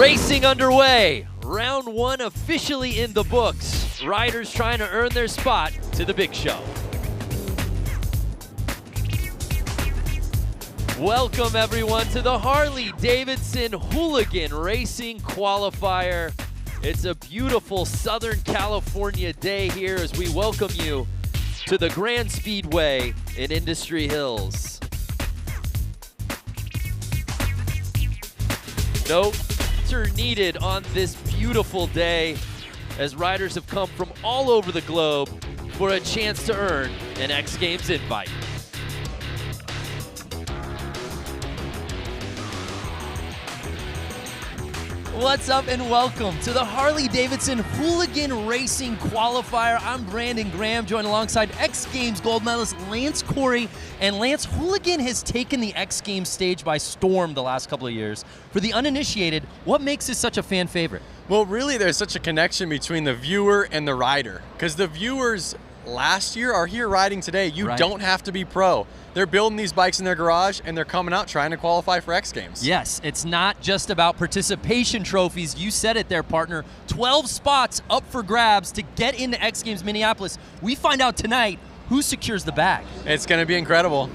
Racing underway. Round one officially in the books. Riders trying to earn their spot to the big show. Welcome everyone to the Harley-Davidson Hooligan Racing Qualifier. It's a beautiful Southern California day here as we welcome you to the Grand Speedway in Industry Hills. No filter needed on this beautiful day as riders have come from all over the globe for a chance to earn an X Games invite. What's up and welcome to the Harley-Davidson Hooligan Racing Qualifier. I'm Brandon Graham, joined alongside X Games gold medalist Lance Corey. And Lance, Hooligan has taken the X Games stage by storm the last couple of years. For the uninitiated, what makes this such a fan favorite? Well, really, there's such a connection between the viewer and the rider. Because the viewers last year are here riding today. You don't have to be pro. They're building these bikes in their garage, and they're coming out trying to qualify for X Games. Yes, it's not just about participation trophies. You said it there, partner. 12 spots up for grabs to get into X Games Minneapolis. We find out tonight who secures the bag. It's going to be incredible.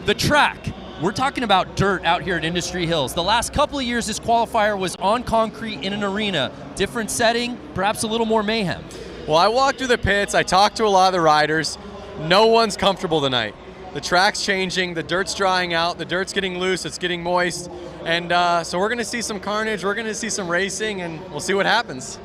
The track. We're talking about dirt out here at Industry Hills. The last couple of years, this qualifier was on concrete in an arena. Different setting, perhaps a little more mayhem. Well, I walked through the pits. I talked to a lot of the riders. No one's comfortable tonight. The track's changing, the dirt's drying out, the dirt's getting loose, it's getting moist, and so we're going to see some carnage, we're going to see some racing, and we'll see what happens.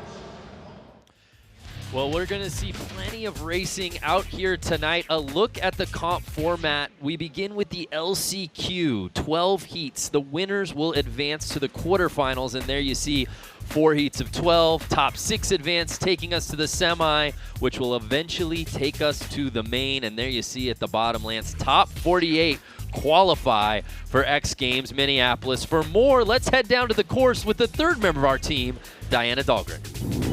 Well, we're going to see plenty of racing out here tonight. A look at the comp format. We begin with the LCQ, 12 heats. The winners will advance to the quarterfinals, and there you see 4 heats of 12, top 6 advance, taking us to the semi, which will eventually take us to the main. And there you see at the bottom, Lance, top 48 qualify for X Games Minneapolis. For more, let's head down to the course with the third member of our team, Diana Dahlgren.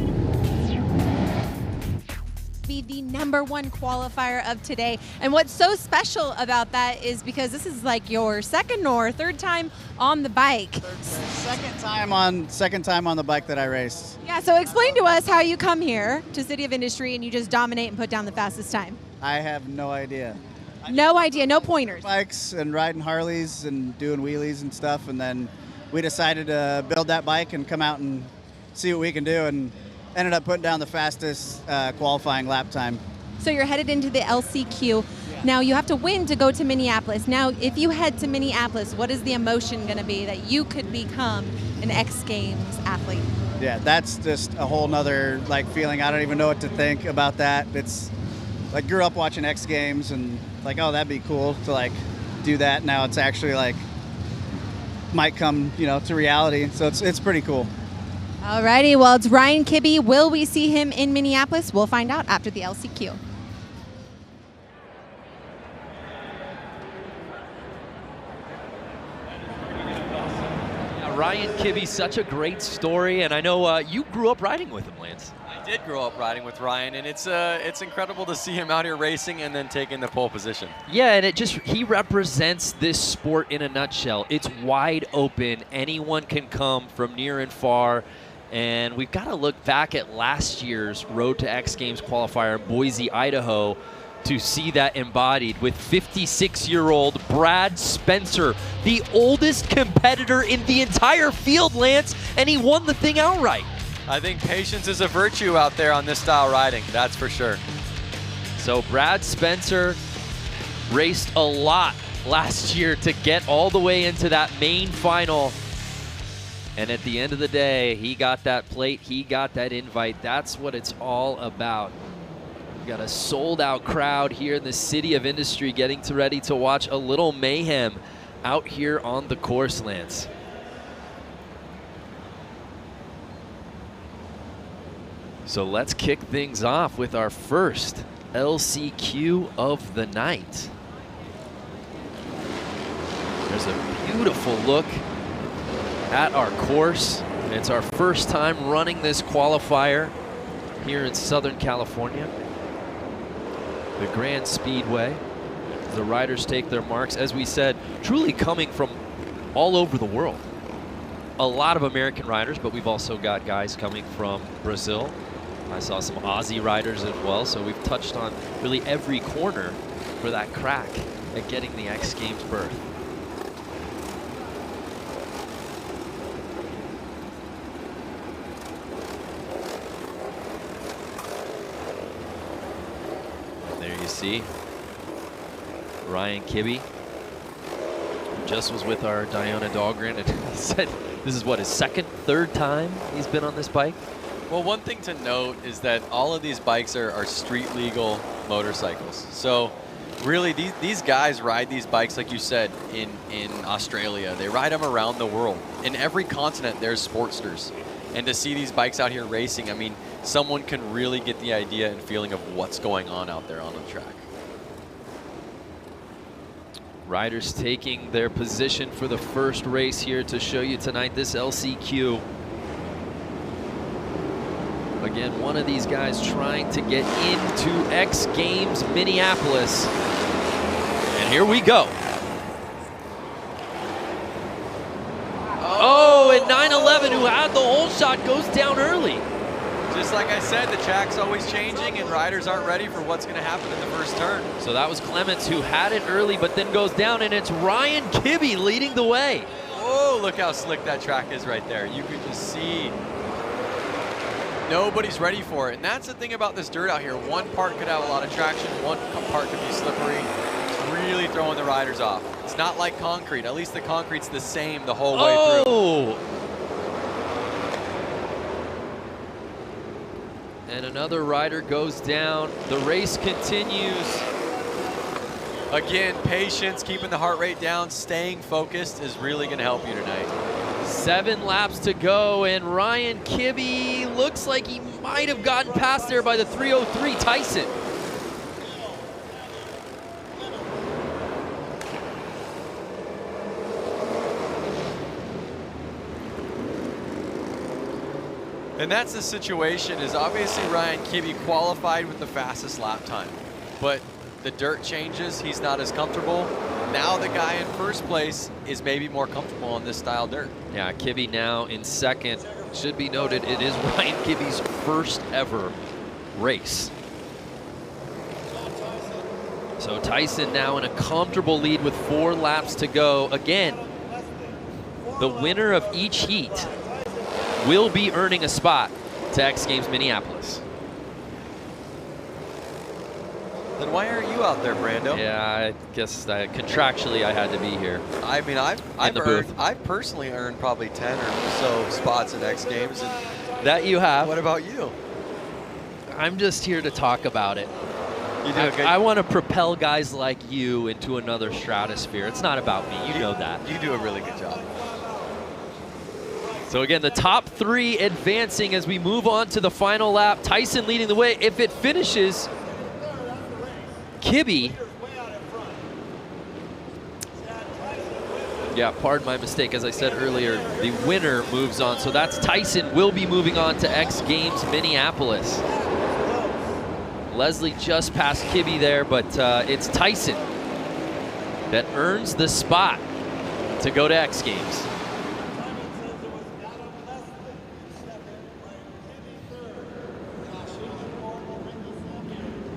Be the #1 qualifier of today. And what's so special about that is because this is like your second or third time on the bike. Second time on the bike that I raced. Yeah, so explain to us how you come here to City of Industry and you just dominate and put down the fastest time. I have no idea. No idea, no pointers. Bikes and riding Harleys and doing wheelies and stuff, and then we decided to build that bike and come out and see what we can do, and ended up putting down the fastest qualifying lap time. So you're headed into the LCQ. Yeah. Now you have to win to go to Minneapolis. Now if you head to Minneapolis, what is the emotion going to be that you could become an X Games athlete? Yeah, that's just a whole nother feeling. I don't even know what to think about that. It's like grew up watching X Games and oh, that'd be cool to do that. Now it's actually might come to reality. So it's pretty cool. Alrighty, well, it's Ryan Kibbe. Will we see him in Minneapolis? We'll find out after the LCQ. Ryan Kibbe, such a great story, and I know you grew up riding with him, Lance. I did grow up riding with Ryan, and it's incredible to see him out here racing and then taking the pole position. Yeah, and he represents this sport in a nutshell. It's wide open. Anyone can come from near and far. And we've got to look back at last year's Road to X Games qualifier in Boise, Idaho, to see that embodied with 56-year-old Brad Spencer, the oldest competitor in the entire field, Lance, and he won the thing outright. I think patience is a virtue out there on this style riding, that's for sure. So Brad Spencer raced a lot last year to get all the way into that main final. And at the end of the day, he got that plate, he got that invite. That's what it's all about. We've got a sold-out crowd here in the City of Industry getting ready to watch a little mayhem out here on the course, Lance. So let's kick things off with our first LCQ of the night. There's a beautiful look at our course. It's our first time running this qualifier here in Southern California. The Grand Speedway. The riders take their marks, as we said, truly coming from all over the world. a lot of American riders, but we've also got guys coming from Brazil. I saw some Aussie riders as well, so we've touched on really every corner for that crack at getting the X Games berth. And there you see Ryan Kibbe, who just was with our Diona Dahlgren, and he said this is what, his second, third time he's been on this bike? Well, one thing to note is that all of these bikes are street legal motorcycles. So really these guys ride these bikes, like you said, in Australia. They ride them around the world. In every continent there's Sportsters. And to see these bikes out here racing, I mean, someone can really get the idea and feeling of what's going on out there on the track. Riders taking their position for the first race here to show you tonight, this LCQ. Again, one of these guys trying to get into X Games Minneapolis. And here we go. Oh, and 911, who had the whole shot, goes down early. Just like I said, the track's always changing and riders aren't ready for what's going to happen in the first turn. So that was Clements, who had it early but then goes down, and it's Ryan Kibbe leading the way. Oh, look how slick that track is right there. You can just see nobody's ready for it. And that's the thing about this dirt out here. One part could have a lot of traction, one part could be slippery. It's really throwing the riders off. It's not like concrete. At least the concrete's the same the whole way through. And another rider goes down. The race continues. Again, patience, keeping the heart rate down, staying focused is really going to help you tonight. 7 laps to go, and Ryan Kibbe looks like he might have gotten past there by the 303 Tyson. And that's the situation, is obviously Ryan Kibbe qualified with the fastest lap time, but the dirt changes, he's not as comfortable. Now the guy in first place is maybe more comfortable on this style dirt. Yeah, Kibbe now in second. Should be noted, it is Ryan Kibbe's first ever race. So Tyson now in a comfortable lead with 4 laps to go. Again, the winner of each heat will be earning a spot to X Games Minneapolis. Then why aren't you out there, Brando? Yeah, I guess contractually I had to be here. I mean, I've personally earned probably 10 or so spots in X Games. And that you have. What about you? I'm just here to talk about it. You do a good. I want to propel guys like you into another stratosphere. It's not about me. You know that. You do a really good job. So again, the top 3 advancing as we move on to the final lap. Tyson leading the way. If it finishes, Kibbe. Yeah, pardon my mistake. As I said earlier, the winner moves on. So that's Tyson will be moving on to X Games Minneapolis. Leslie just passed Kibbe there, but it's Tyson that earns the spot to go to X Games.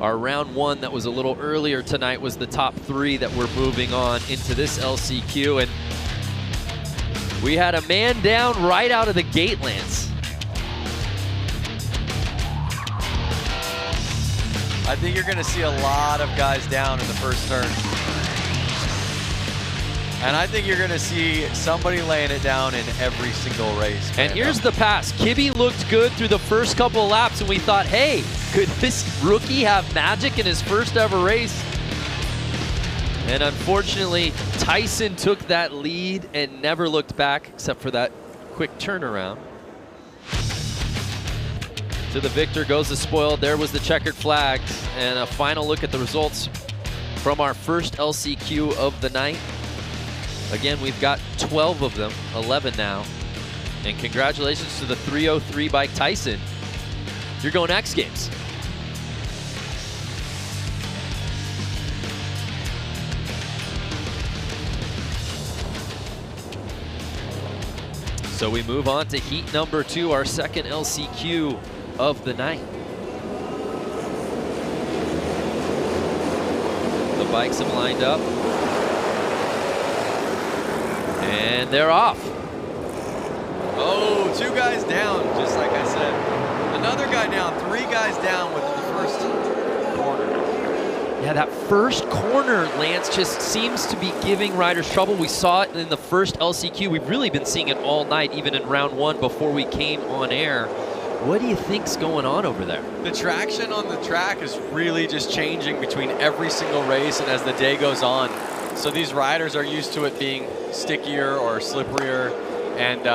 Our round 1 that was a little earlier tonight was the top 3 that we're moving on into this LCQ, and we had a man down right out of the gate, Lance. I think you're going to see a lot of guys down in the first turn. And I think you're going to see somebody laying it down in every single race. And here's the pass. Kibbe looked good through the first couple of laps, and we thought, hey, could this rookie have magic in his first ever race? And unfortunately, Tyson took that lead and never looked back except for that quick turnaround. To the victor goes the spoil. There was the checkered flags, and a final look at the results from our first LCQ of the night. Again, we've got 12 of them, 11 now. And congratulations to the 303 bike Tyson. You're going X Games. So we move on to heat number 2, our second LCQ of the night. The bikes have lined up. And they're off. Oh, 2 guys down, just like I said. Another guy down, 3 guys down with the first corner. Yeah, that first corner, Lance, just seems to be giving riders trouble. We saw it in the first LCQ. We've really been seeing it all night, even in round 1 before we came on air. What do you think's going on over there? The traction on the track is really just changing between every single race and as the day goes on. So these riders are used to it being stickier or slipperier, and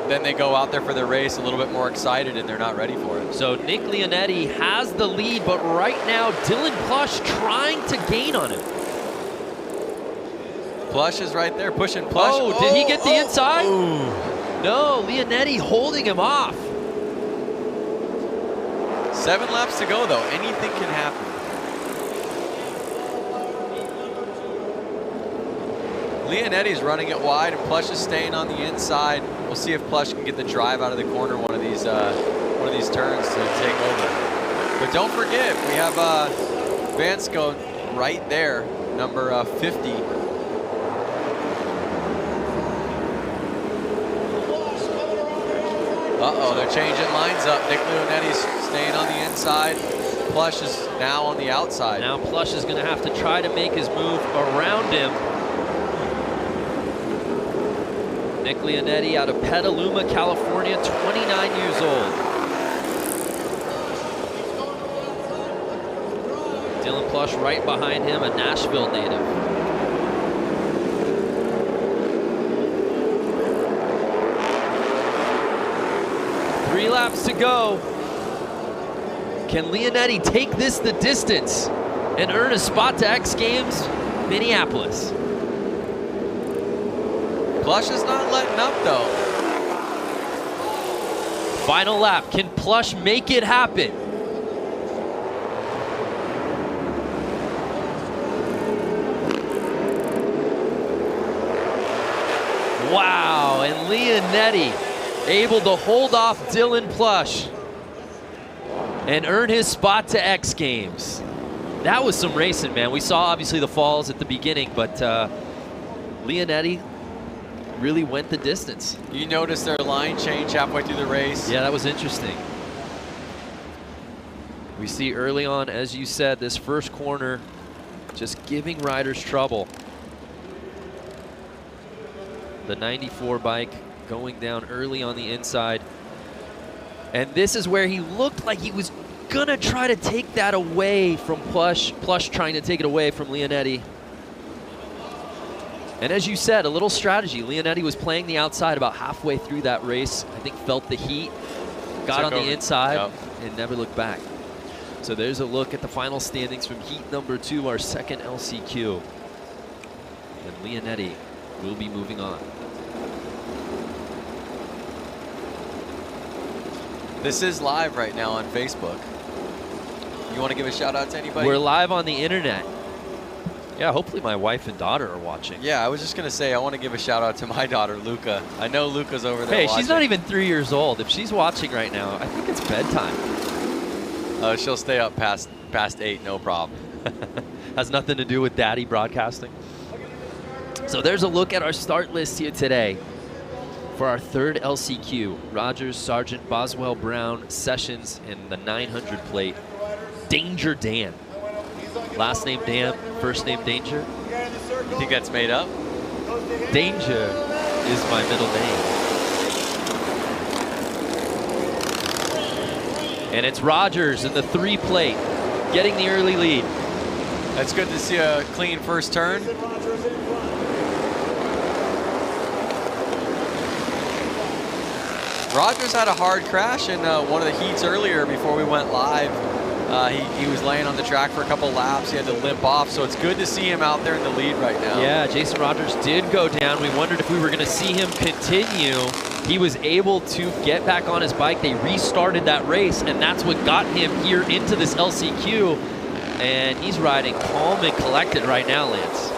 then they go out there for their race a little bit more excited and they're not ready for it. So Nick Leonetti has the lead, but right now Dylan Plush trying to gain on him. Plush is right there pushing Plush. Oh, did he get the inside? Ooh. No, Leonetti holding him off. 7 laps to go though, anything can happen. Leonetti's running it wide and Plush is staying on the inside. We'll see if Plush can get the drive out of the corner one of these turns to take over. But don't forget, we have Vansko right there, number 50. Uh-oh, they're changing lines up. Nick Leonetti's staying on the inside. Plush is now on the outside. Now Plush is going to have to try to make his move around him. Nick Leonetti out of Petaluma, California, 29 years old. Dylan Plush right behind him, a Nashville native. Three laps to go. Can Leonetti take this the distance and earn a spot to X Games Minneapolis? Plush is not letting up though. Final lap, can Plush make it happen? Wow, and Leonetti able to hold off Dylan Plush and earn his spot to X Games. That was some racing, man. We saw obviously the falls at the beginning, but Leonetti really went the distance. You notice their line change halfway through the race. Yeah, that was interesting. We see early on, as you said, this first corner just giving riders trouble. The 94 bike going down early on the inside. And this is where he looked like he was gonna try to take that away from Plush. Plush trying to take it away from Leonetti. And as you said, a little strategy. Leonetti was playing the outside about halfway through that race. I think felt the heat, got on the inside, and never looked back. So there's a look at the final standings from heat number 2, our second LCQ. And Leonetti will be moving on. This is live right now on Facebook. You want to give a shout out to anybody? We're live on the internet. Yeah, hopefully my wife and daughter are watching. Yeah, I was just going to say, I want to give a shout out to my daughter, Luca. I know Luca's over there watching. She's not even 3 years old. If she's watching right now, I think it's bedtime. She'll stay up past 8, no problem. Has nothing to do with daddy broadcasting. So there's a look at our start list here today for our third LCQ. Rogers, Sargent, Boswell, Brown, Sessions, and the 900 plate. Danger Dan. Last name Dan, first name Danger. You think that's made up? Danger is my middle name. And it's Rogers in the 3 plate, getting the early lead. That's good to see a clean first turn. Rogers had a hard crash in one of the heats earlier before we went live. He was laying on the track for a couple laps. He had to limp off, so it's good to see him out there in the lead right now. Yeah, Jason Rogers did go down. We wondered if we were going to see him continue. He was able to get back on his bike. They restarted that race, and that's what got him here into this LCQ. And he's riding calm and collected right now, Lance.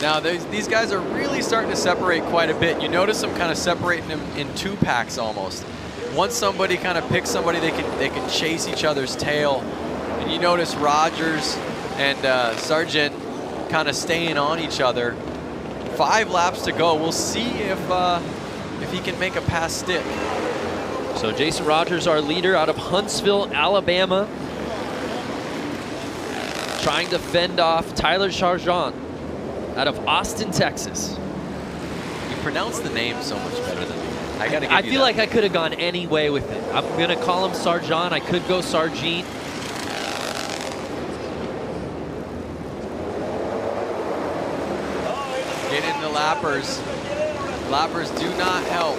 Now, these guys are really starting to separate quite a bit. You notice them kind of separating them in 2 packs almost. Once somebody kind of picks somebody, they can chase each other's tail. And you notice Rogers and Sargent kind of staying on each other. 5 laps to go. We'll see if he can make a pass stick. So Jason Rogers, our leader out of Huntsville, Alabama, trying to fend off Tyler Sargent out of Austin, Texas. You pronounce the name so much better than me. I feel like I could have gone any way with it. I'm gonna call him Sargent. I could go Sargent. Get into lappers. Lappers do not help.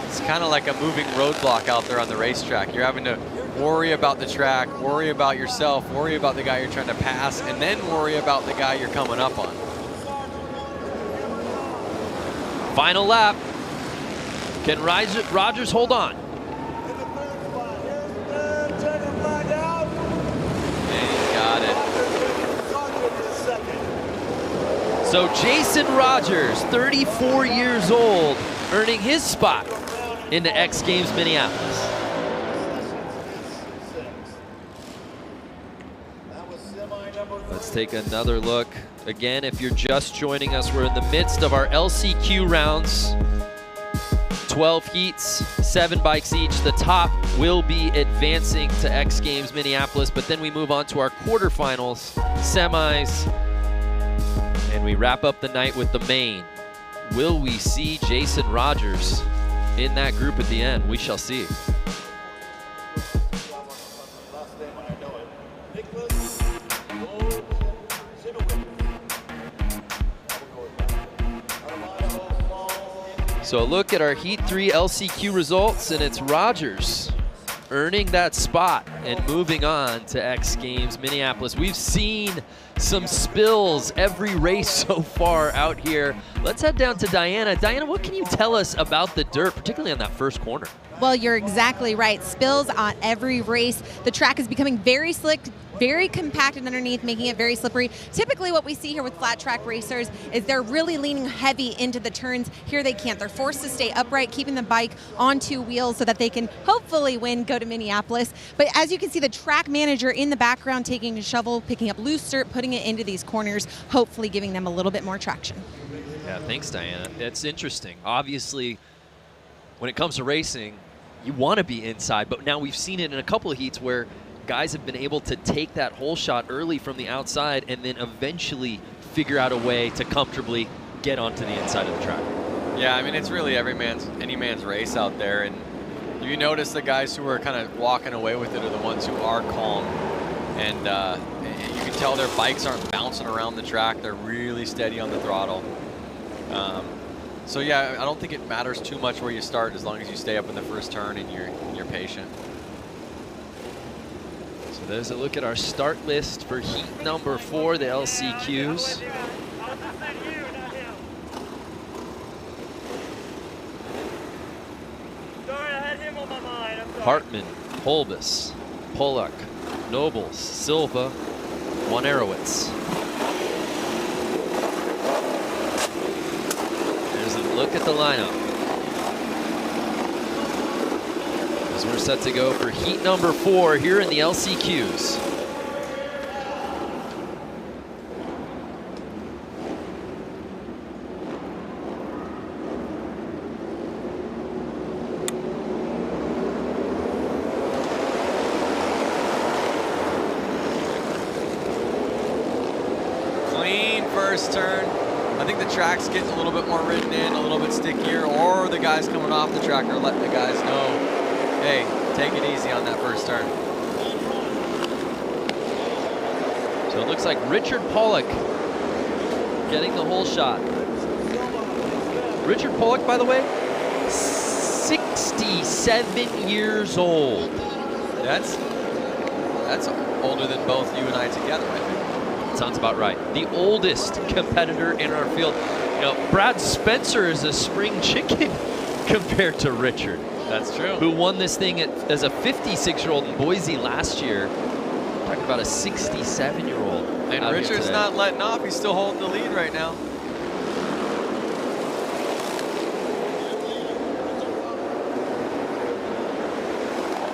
It's kind of like a moving roadblock out there on the racetrack. You're having to worry about the track, worry about yourself, worry about the guy you're trying to pass, and then worry about the guy you're coming up on. Final lap. Can Rogers hold on? And he's got it. So Jason Rogers, 34 years old, earning his spot into X Games Minneapolis. Let's take another look. Again, if you're just joining us, we're in the midst of our LCQ rounds. 12 heats, 7 bikes each. The top will be advancing to X Games Minneapolis, but then we move on to our quarterfinals, semis, and we wrap up the night with the main. Will we see Jason Rogers in that group at the end? We shall see. So a look at our Heat 3 LCQ results, and it's Rogers earning that spot and moving on to X Games Minneapolis. We've seen some spills every race so far out here. Let's head down to Diana. Diana, what can you tell us about the dirt, particularly on that first corner? Well, you're exactly right. Spills on every race. The track is becoming very slick, very compacted underneath, making it very slippery. Typically what we see here with flat track racers is they're really leaning heavy into the turns. Here they can't. They're forced to stay upright, keeping the bike on 2 wheels so that they can hopefully win, go to Minneapolis. But as you can see, the track manager in the background taking a shovel, picking up loose dirt, putting it into these corners, hopefully giving them a little bit more traction. Yeah, thanks, Diana. That's interesting. Obviously, when it comes to racing, you want to be inside, but now we've seen it in a couple of heats where guys have been able to take that hole shot early from the outside and then eventually figure out a way to comfortably get onto the inside of the track. Yeah, I mean, it's really any man's race out there, and you notice the guys who are kind of walking away with it are the ones who are calm, and you can tell their bikes aren't bouncing around the track. They're really steady on the throttle. So yeah, I don't think it matters too much where you start as long as you stay up in the first turn and you're patient. So there's a look at our start list for heat number 4, the LCQs. Hartman, Holbus, Pollock, Nobles, Silva, Wanarowitz. There's a look at the lineup as we're set to go for heat number 4 here in the LCQs. Clean first turn. I think the track's getting a little bit more ridden in, a little bit stickier, or the guys coming off the track are letting the guys know, hey, take it easy on that first turn. So it looks like Richard Pollock getting the whole shot. Richard Pollock, by the way, 67 years old. That's older than both you and I together, I think. Sounds about right. The oldest competitor in our field. You know, Brad Spencer is a spring chicken compared to Richard. That's true. Who won this thing as a 56-year-old in Boise last year. Talking about a 67-year-old. And out here Richard's today. not letting off. He's still holding the lead right now.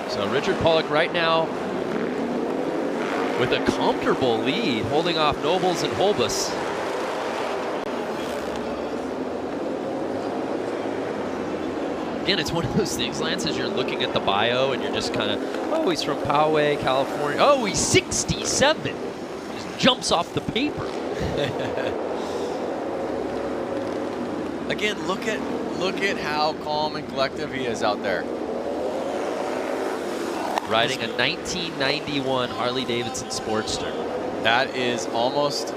So Richard Pollock right now with a comfortable lead, holding off Nobles and Holbus. Again, it's one of those things, Lance, as you're looking at the bio and you're just kind of, oh, he's from Poway, California. Oh, he's 67. Just jumps off the paper. Again, look at how calm and collective he is out there. Riding a 1991 Harley-Davidson Sportster. That is almost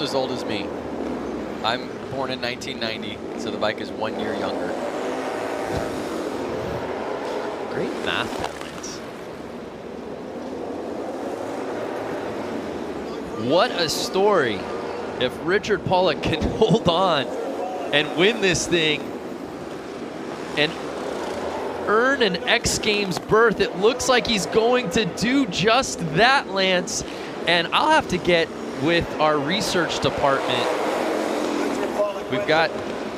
as old as me. I'm born in 1990, so the bike is 1 year younger. Great math there, Lance. What a story if Richard Pollock can hold on and win this thing and earn an X Games berth. It looks like he's going to do just that, Lance. And I'll have to get with our research department. We've got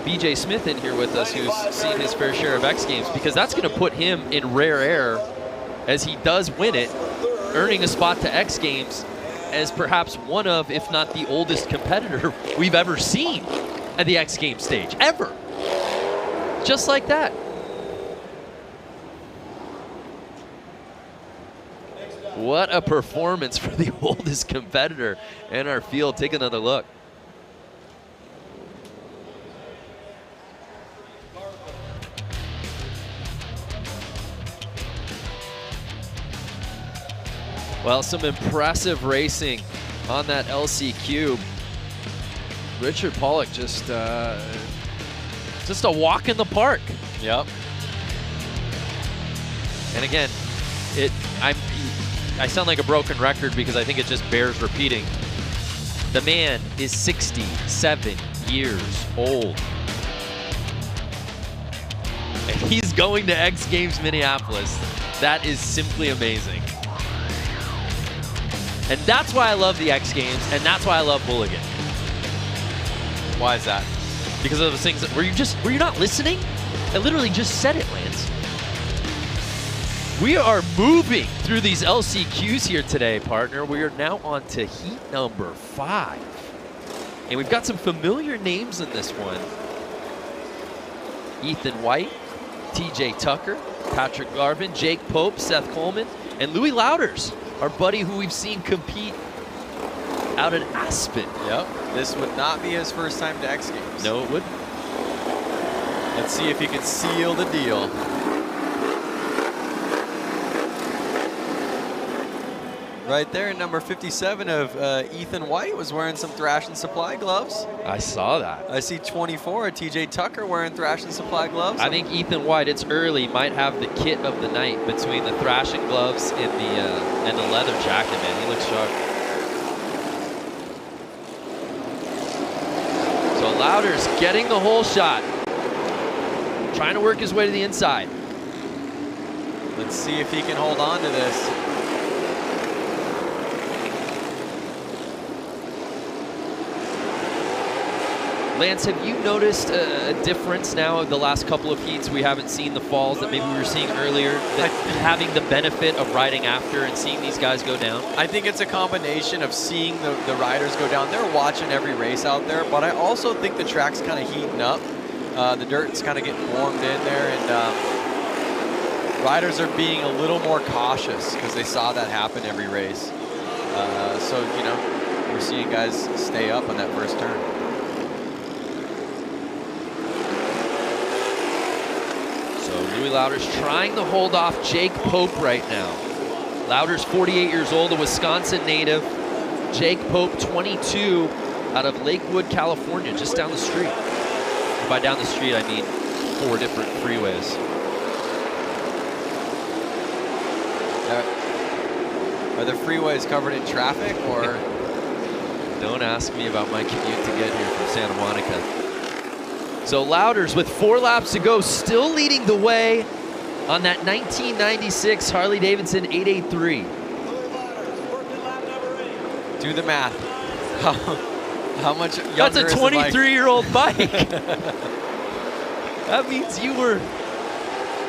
BJ Smith in here with us, who's seen his fair share of X Games, because that's going to put him in rare air as he does win it, earning a spot to X Games as perhaps one of, if not the oldest competitor we've ever seen at the X Games stage, ever. Just like that. What a performance for the oldest competitor in our field. Take another look. Well, some impressive racing on that LC Cube. Richard Pollock just a walk in the park. Yep. And again, I sound like a broken record because I think it just bears repeating. The man is 67 years old. And he's going to X Games Minneapolis. That is simply amazing. And that's why I love the X Games, and that's why I love Hooligan. Why is that? Because of those things that, were you not listening? I literally just said it, Lance. We are moving through these LCQs here today, partner. We are now on to heat number 5. And we've got some familiar names in this one. Ethan White, TJ Tucker, Patrick Garvin, Jake Pope, Seth Coleman, and Louis Louders, our buddy who we've seen compete out at Aspen. Yep. This would not be his first time to X Games. No, it wouldn't. Let's see if he can seal the deal. Right there, number 57 of Ethan White was wearing some Thrash and Supply gloves. I saw that. I see 24 of TJ Tucker wearing Thrash and Supply gloves. I think Ethan White, it's early, might have the kit of the night between the thrashing gloves and the leather jacket, man. He looks sharp. So Louders getting the hole shot. Trying to work his way to the inside. Let's see if he can hold on to this. Lance, have you noticed a difference now of the last couple of heats? We haven't seen the falls that maybe we were seeing earlier, that having the benefit of riding after and seeing these guys go down? I think it's a combination of seeing the riders go down. They're watching every race out there, but I also think the track's kind of heating up. The dirt's kind of getting warmed in there, and riders are being a little more cautious because they saw that happen every race. So, you know, we're seeing guys stay up on that first turn. Louis Louders trying to hold off Jake Pope right now. Louders, 48 years old, a Wisconsin native. Jake Pope, 22, out of Lakewood, California, just down the street. And by down the street, I mean 4 different freeways. Are the freeways covered in traffic, or? Don't ask me about my commute to get here from Santa Monica. So Louders with 4 laps to go, still leading the way on that 1996 Harley-Davidson 883. Do the math. How much younger That's a is the bike? 23-year-old bike. That means you were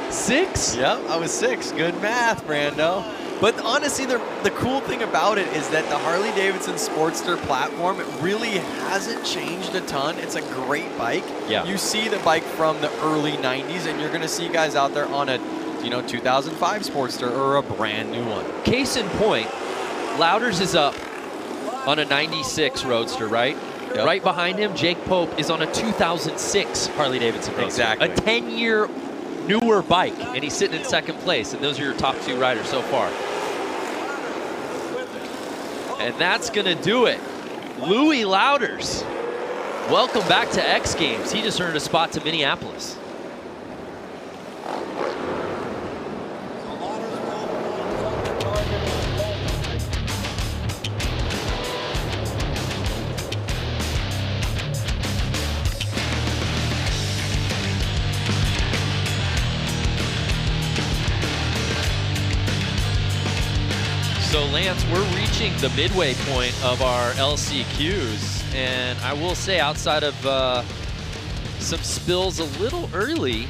6? Yep, I was 6. Good math, Brando. But honestly, the cool thing about it is that the Harley-Davidson Sportster platform, it really hasn't changed a ton. It's a great bike. Yeah. You see the bike from the early 90s, and you're going to see guys out there on a 2005 Sportster or a brand new one. Case in point, Louders is up on a 96 Roadster, right? Yep. Right behind him, Jake Pope is on a 2006 Harley-Davidson Roadster. Exactly. A 10-year newer bike, and he's sitting in second place, and those are your top 2 riders so far. And that's going to do it. Louis Louders, welcome back to X Games. He just earned a spot to Minneapolis. So Lance, we're reaching the midway point of our LCQs, and I will say outside of some spills a little early,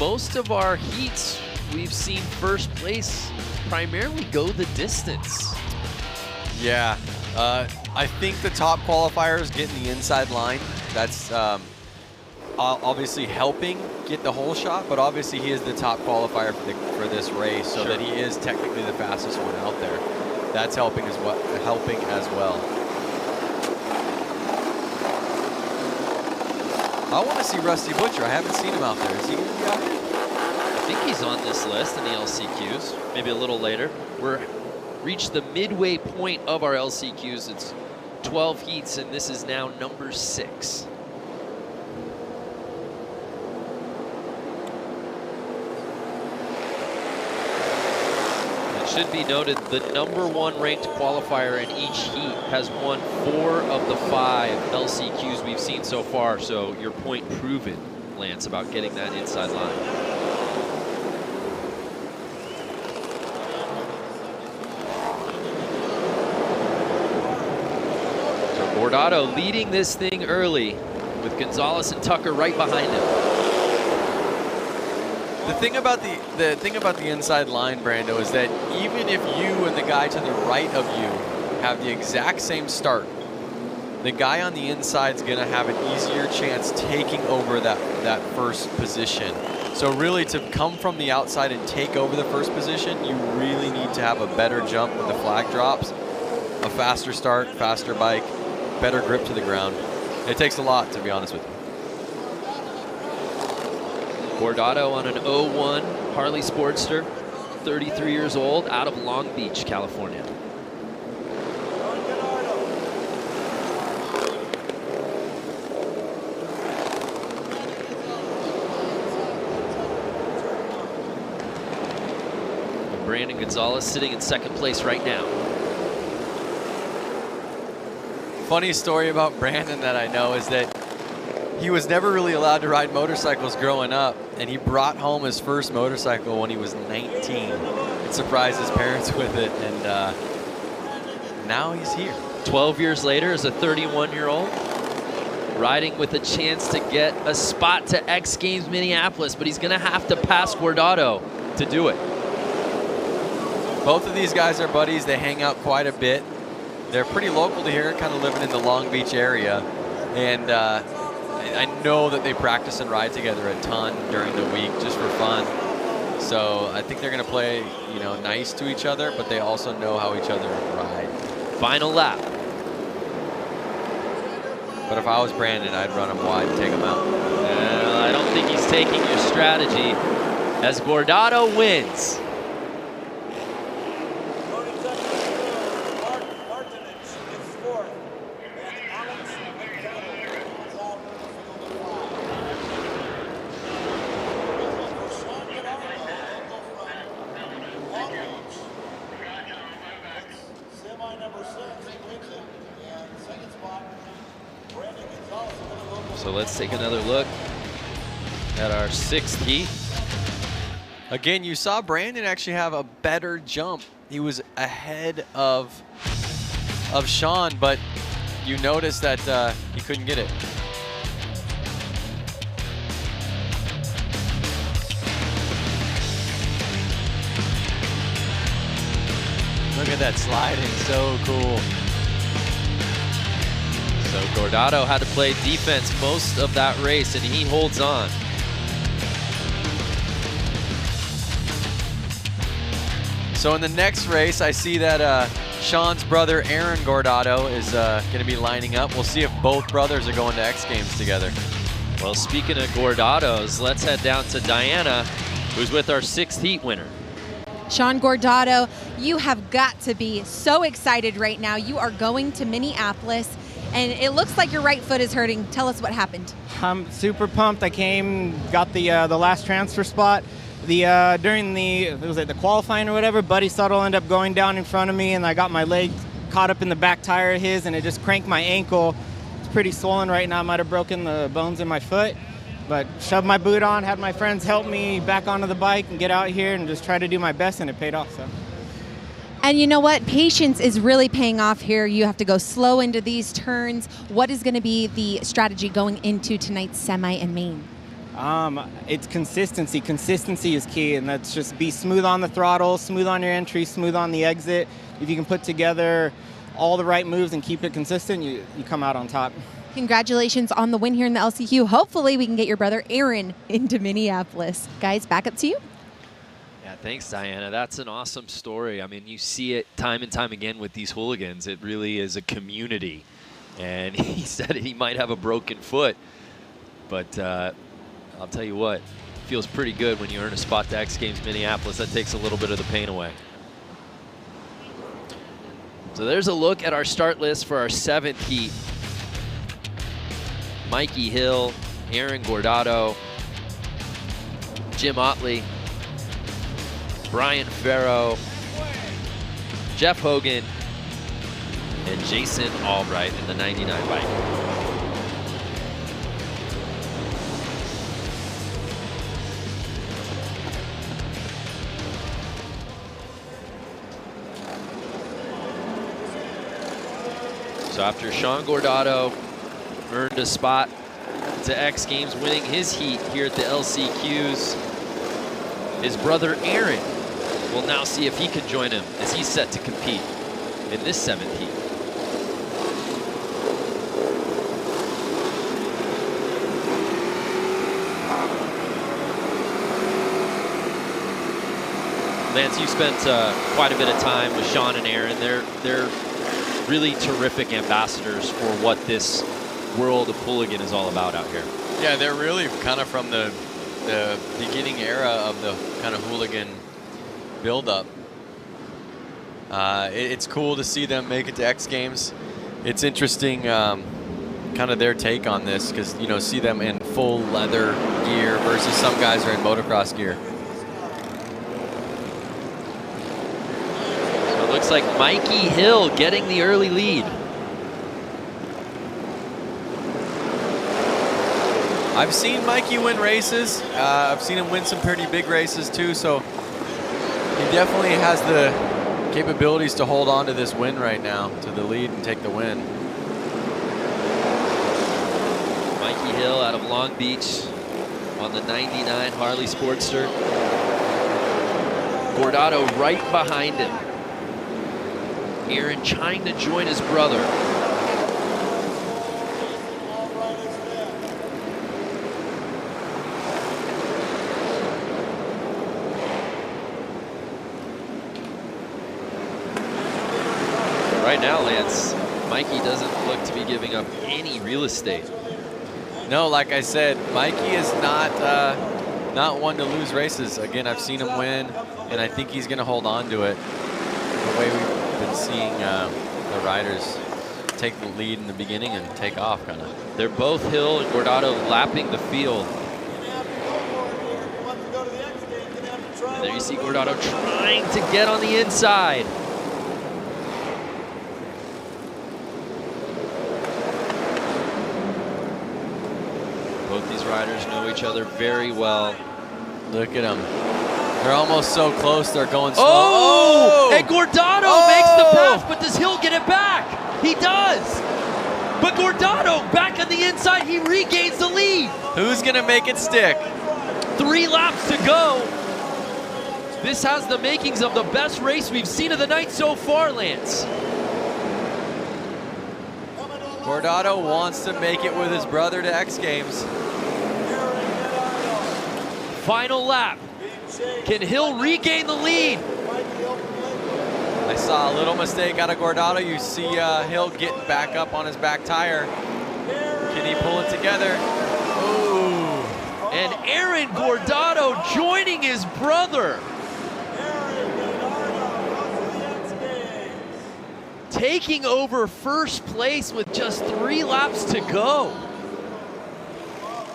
most of our heats we've seen first place primarily go the distance. Yeah, I think the top qualifier is getting the inside line. That's obviously helping get the whole shot, but obviously he is the top qualifier for this race, so that he is technically the fastest one out there. That's helping as well. I want to see Rusty Butcher. I haven't seen him out there. Is he going to be out here? I think he's on this list in the LCQs, maybe a little later. We're reached the midway point of our LCQs. It's 12 heats, and this is now number 6. Should be noted, the #1 ranked qualifier in each heat has won 4 of the 5 LCQs we've seen so far. So your point proven, Lance, about getting that inside line. So Bordato leading this thing early with Gonzalez and Tucker right behind him. The thing about the inside line, Brando, is that even if you and the guy to the right of you have the exact same start, the guy on the inside is going to have an easier chance taking over that first position. So really, to come from the outside and take over the first position, you really need to have a better jump when the flag drops, a faster start, faster bike, better grip to the ground. It takes a lot, to be honest with you. Bordato on an 01 Harley Sportster, 33 years old, out of Long Beach, California. Brandon Gonzalez sitting in second place right now. Funny story about Brandon that I know is that he was never really allowed to ride motorcycles growing up, and he brought home his first motorcycle when he was 19 and surprised his parents with it, and now he's here. 12 years later, as a 31-year-old, riding with a chance to get a spot to X Games Minneapolis, but he's going to have to pass Guardado to do it. Both of these guys are buddies. They hang out quite a bit. They're pretty local to here, kind of living in the Long Beach area, and I know that they practice and ride together a ton during the week just for fun. So I think they're going to play, nice to each other, but they also know how each other ride. Final lap. But if I was Brandon, I'd run him wide and take him out. I don't think he's taking your strategy as Guardado wins. So let's take another look at our 6th heat. Again, you saw Brandon actually have a better jump. He was ahead of of Sean, but you notice that he couldn't get it. Look at that sliding, so cool. So Gordado had to play defense most of that race, and he holds on. So in the next race, I see that Sean's brother, Aaron Gordado, is going to be lining up. We'll see if both brothers are going to X Games together. Well, speaking of Gordados, let's head down to Diana, who's with our 6th heat winner. Sean Gordado, you have got to be so excited right now. You are going to Minneapolis, and it looks like your right foot is hurting. Tell us what happened. I'm super pumped. I came, got the last transfer spot. During the qualifying or whatever, Buddy Suttles ended up going down in front of me, and I got my leg caught up in the back tire of his, and it just cranked my ankle. It's pretty swollen right now. I might have broken the bones in my foot, but shoved my boot on, had my friends help me back onto the bike and get out here and just try to do my best, and it paid off. So. And you know what? Patience is really paying off here. You have to go slow into these turns. What is going to be the strategy going into tonight's semi and main? It's consistency. Consistency is key, and that's just be smooth on the throttle, smooth on your entry, smooth on the exit. If you can put together all the right moves and keep it consistent, you come out on top. Congratulations on the win here in the LCQ. Hopefully we can get your brother Aaron into Minneapolis. Guys, back up to you. Yeah, thanks, Diana. That's an awesome story. I mean, you see it time and time again with these hooligans. It really is a community. And he said he might have a broken foot, but I'll tell you what, it feels pretty good when you earn a spot to X Games Minneapolis. That takes a little bit of the pain away. So there's a look at our start list for our 7th heat. Mikey Hill, Aaron Gordado, Jim Otley, Brian Farrow, Jeff Hogan, and Jason Albright in the 99 bike. So after Sean Gordado earned a spot to X Games, winning his heat here at the LCQs, his brother Aaron will now see if he can join him as he's set to compete in this 7th heat. Lance, you spent quite a bit of time with Sean and Aaron. They're really terrific ambassadors for what this world of hooligan is all about out here. Yeah, they're really kind of from the beginning era of the kind of hooligan build-up. It's cool to see them make it to X Games. It's interesting, kind of their take on this, because you know, see them in full leather gear versus some guys are in motocross gear. So it looks like Mikey Hill getting the early lead. I've seen Mikey win races. I've seen him win some pretty big races too, so he definitely has the capabilities to hold on to this win right now, to the lead and take the win. Mikey Hill out of Long Beach on the 99 Harley Sportster. Gordado right behind him. Aaron trying to join his brother. Right now, Lance, Mikey doesn't look to be giving up any real estate. No, like I said, Mikey is not one to lose races. Again, I've seen him win, and I think he's going to hold on to it. The way we've been seeing the riders take the lead in the beginning and take off, kind of. They're both Hill and Gordado lapping the field. And there you see Gordado trying to get on the inside. Both these riders know each other very well. Look at them. They're almost so close, they're going slow. Oh! And Gordado makes the pass, but does Hill get it back? He does. But Gordado back on the inside, he regains the lead. Who's gonna make it stick? 3 laps to go. This has the makings of the best race we've seen of the night so far, Lance. Gordado wants to make it with his brother to X Games. Final lap. Can Hill regain the lead? I saw a little mistake out of Gordado. You see Hill getting back up on his back tire. Can he pull it together? Ooh. And Aaron Gordado joining his brother. Taking over first place with just 3 laps to go.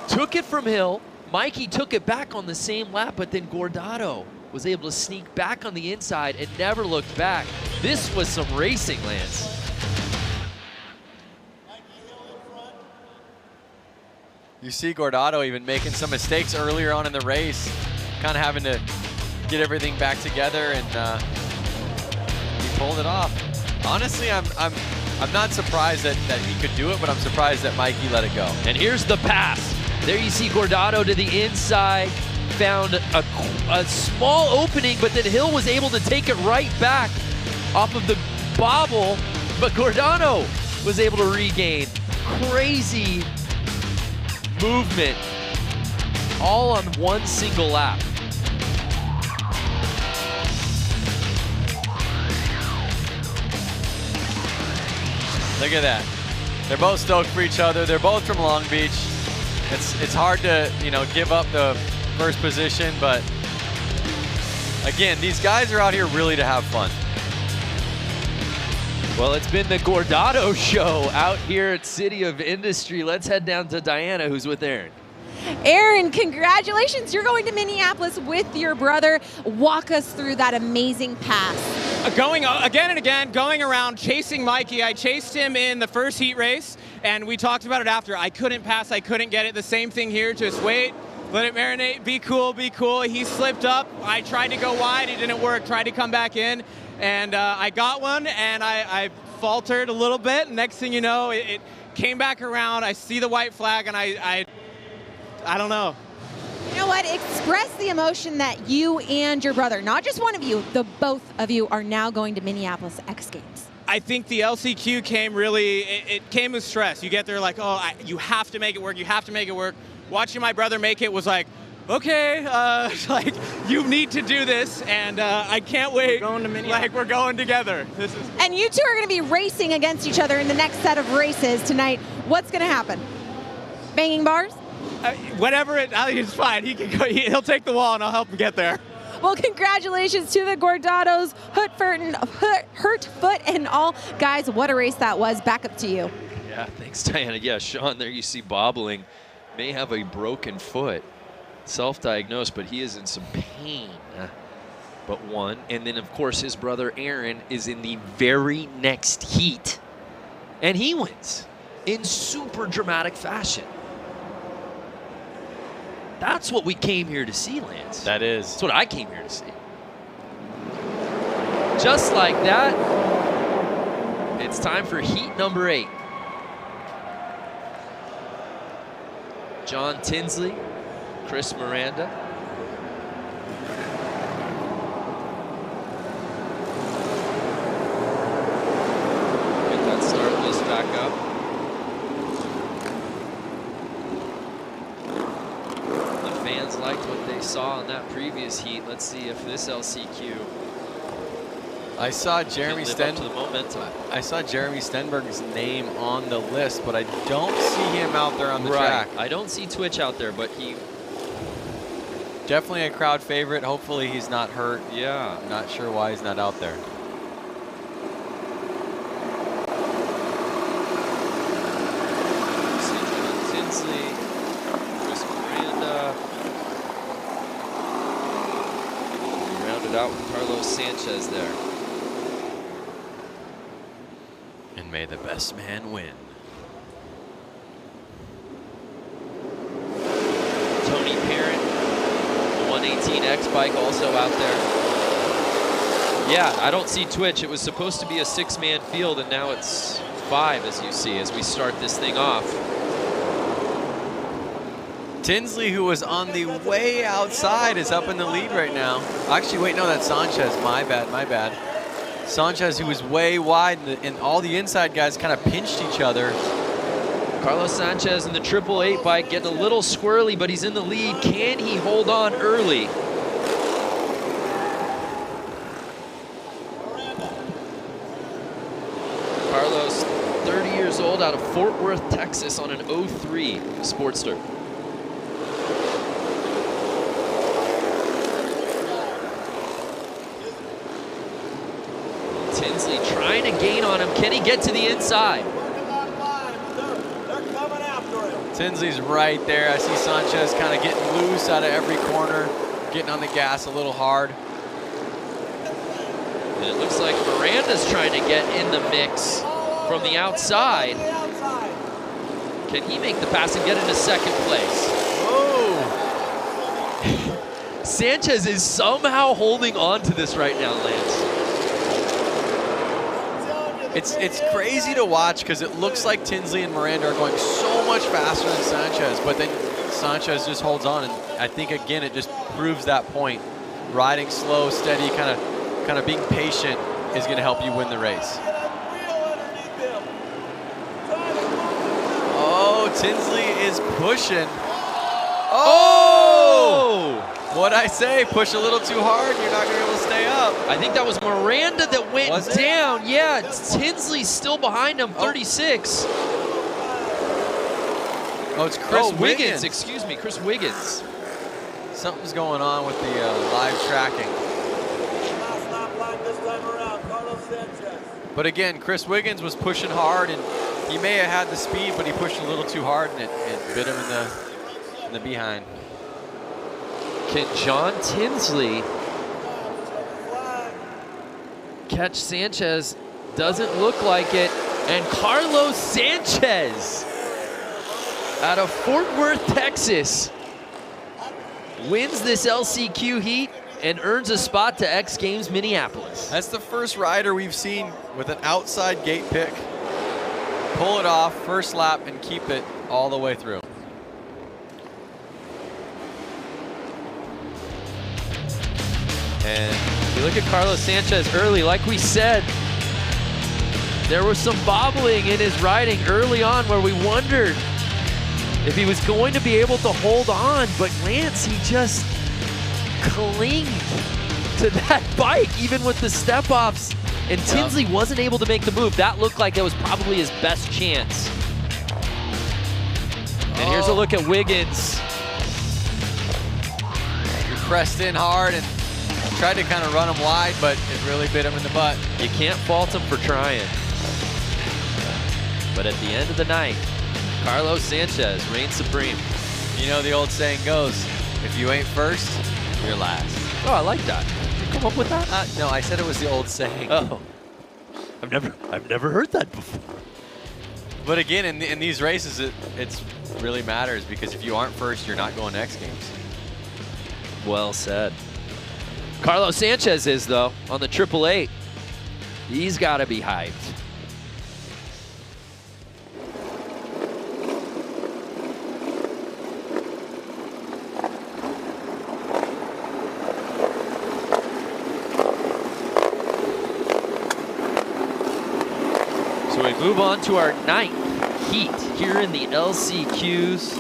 Took it from Hill. Mikey took it back on the same lap, but then Gordado was able to sneak back on the inside and never looked back. This was some racing, Lance. You see Gordado even making some mistakes earlier on in the race, kind of having to get everything back together, and he pulled it off. Honestly, I'm not surprised that he could do it, but I'm surprised that Mikey let it go. And here's the pass. There you see Gordado to the inside, found a small opening, but then Hill was able to take it right back off of the bobble, but Gordado was able to regain. Crazy movement, all on one single lap. Look at that. They're both stoked for each other. They're both from Long Beach. It's hard to, give up the first position, but again, these guys are out here really to have fun. Well, it's been the Gordado show out here at City of Industry. Let's head down to Diana, who's with Aaron. Aaron, congratulations. You're going to Minneapolis with your brother. Walk us through that amazing pass. Going again and again, going around, chasing Mikey. I chased him in the first heat race, and we talked about it after. I couldn't pass, I couldn't get it. The same thing here, just wait, let it marinate, be cool, be cool. He slipped up. I tried to go wide, it didn't work. Tried to come back in, and I got one, and I faltered a little bit. Next thing you know, it came back around. I see the white flag, and I don't know. You know what? Express the emotion that you and your brother, not just one of you, the both of you are now going to Minneapolis X Games. I think the LCQ came really, it came with stress. You get there like, oh, you have to make it work, you have to make it work. Watching my brother make it was like, okay, like, you need to do this, and I can't wait. We're going to Minneapolis. Like, we're going together. And you two are going to be racing against each other in the next set of races tonight. What's going to happen? Banging bars? Whatever, it's fine. He can go. He'll take the wall, and I'll help him get there. Well, congratulations to the Gordados, Hurt Foot, and all. Guys, what a race that was. Back up to you. Yeah, thanks, Diana. Yeah, Sean, there you see bobbling. May have a broken foot. Self-diagnosed, but he is in some pain. But one. And then, of course, his brother Aaron is in the very next heat. And he wins in super dramatic fashion. That's what we came here to see, Lance. That is. That's what I came here to see. Just like that, it's time for heat number 8. John Tinsley, Chris Miranda. Get that start list back up. Fans liked what they saw in that previous heat. Let's see if this LCQ. I saw Jeremy I saw Jeremy Stenberg's name on the list, but I don't see him out there on the track. I don't see Twitch out there, but he definitely a crowd favorite. Hopefully he's not hurt. Yeah, I'm not sure why he's not out there. Tinsley, Chris Miranda. Rounded out with Carlos Sanchez there. And may the best man win. Tony Parent, the 118X bike also out there. Yeah, I don't see Twitch. It was supposed to be a 6-man field, and now it's 5, as you see, as we start this thing off. Tinsley, who was on the way outside, is up in the lead right now. Actually, wait, no, that's Sanchez. My bad. Sanchez, who was way wide, and all the inside guys kind of pinched each other. Carlos Sanchez in the 888 bike getting a little squirrely, but he's in the lead. Can he hold on early? Carlos, 30 years old, out of Fort Worth, Texas, on an 03 Sportster. Tinsley trying to gain on him. Can he get to the inside? Tinsley's right there. I see Sanchez kind of getting loose out of every corner, getting on the gas a little hard. And it looks like Miranda's trying to get in the mix from the outside. Can he make the pass and get into second place? Oh! Sanchez is somehow holding on to this right now, Lance. It's crazy to watch because it looks like Tinsley and Miranda are going so much faster than Sanchez, but then Sanchez just holds on, and I think again it just proves that point. Riding slow, steady, kind of being patient is going to help you win the race. Oh, Tinsley is pushing. Oh! What'd I say? Push a little too hard, you're not going to be able to stay up. I think that was Miranda that went down. Yeah, Tinsley's still behind him, 36. Oh, it's Chris Wiggins. Excuse me, Chris Wiggins. Something's going on with the live tracking. But again, Chris Wiggins was pushing hard, and he may have had the speed, but he pushed a little too hard, and it bit him in the behind. Can John Tinsley catch Sanchez? Doesn't look like it. And Carlos Sanchez out of Fort Worth, Texas, wins this LCQ heat and earns a spot to X Games Minneapolis. That's the first rider we've seen with an outside gate pick pull it off first lap and keep it all the way through. And you look at Carlos Sanchez early, like we said, there was some bobbling in his riding early on where we wondered if he was going to be able to hold on, but Lance, he just clinged to that bike, even with the step-offs, and Tinsley wasn't able to make the move. That looked like it was probably his best chance. And here's a look at Wiggins. He pressed in hard and tried to kind of run him wide, but it really bit him in the butt. You can't fault him for trying. But at the end of the night, Carlos Sanchez reigns supreme. You know the old saying goes, if you ain't first, you're last. Oh, I like that. Did you come up with that? No, I said it was the old saying. Oh, I've never heard that before. But again, in these races, it really matters because if you aren't first, you're not going to X Games. Well said. Carlos Sanchez is, though, on the 888. He's got to be hyped. So we move on to our 9th heat here in the LCQs.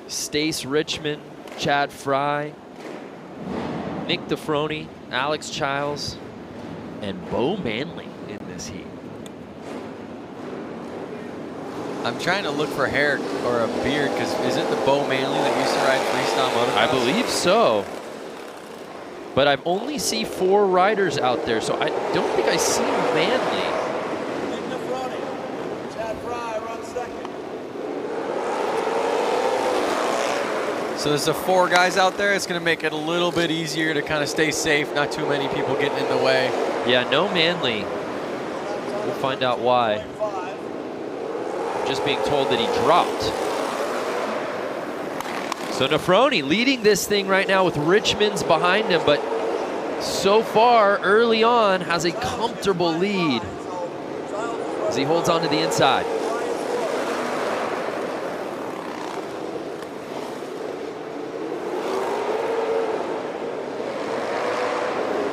Stace Richmond, Chad Fry, Nick DeFroni, Alex Childs, and Bo Manley in this heat. I'm trying to look for hair or a beard because is it the Bo Manley that used to ride freestyle motocross? I believe so. But I've only seen 4 riders out there, so I don't think I see Manley. Nick DeFroni, Chad Fry runs second. So there's the 4 guys out there. It's going to make it a little bit easier to kind of stay safe. Not too many people getting in the way. Yeah, no Manley. We'll find out why. Just being told that he dropped. So Nefroni leading this thing right now with Richmond's behind him, but so far early on has a comfortable lead as he holds on to the inside.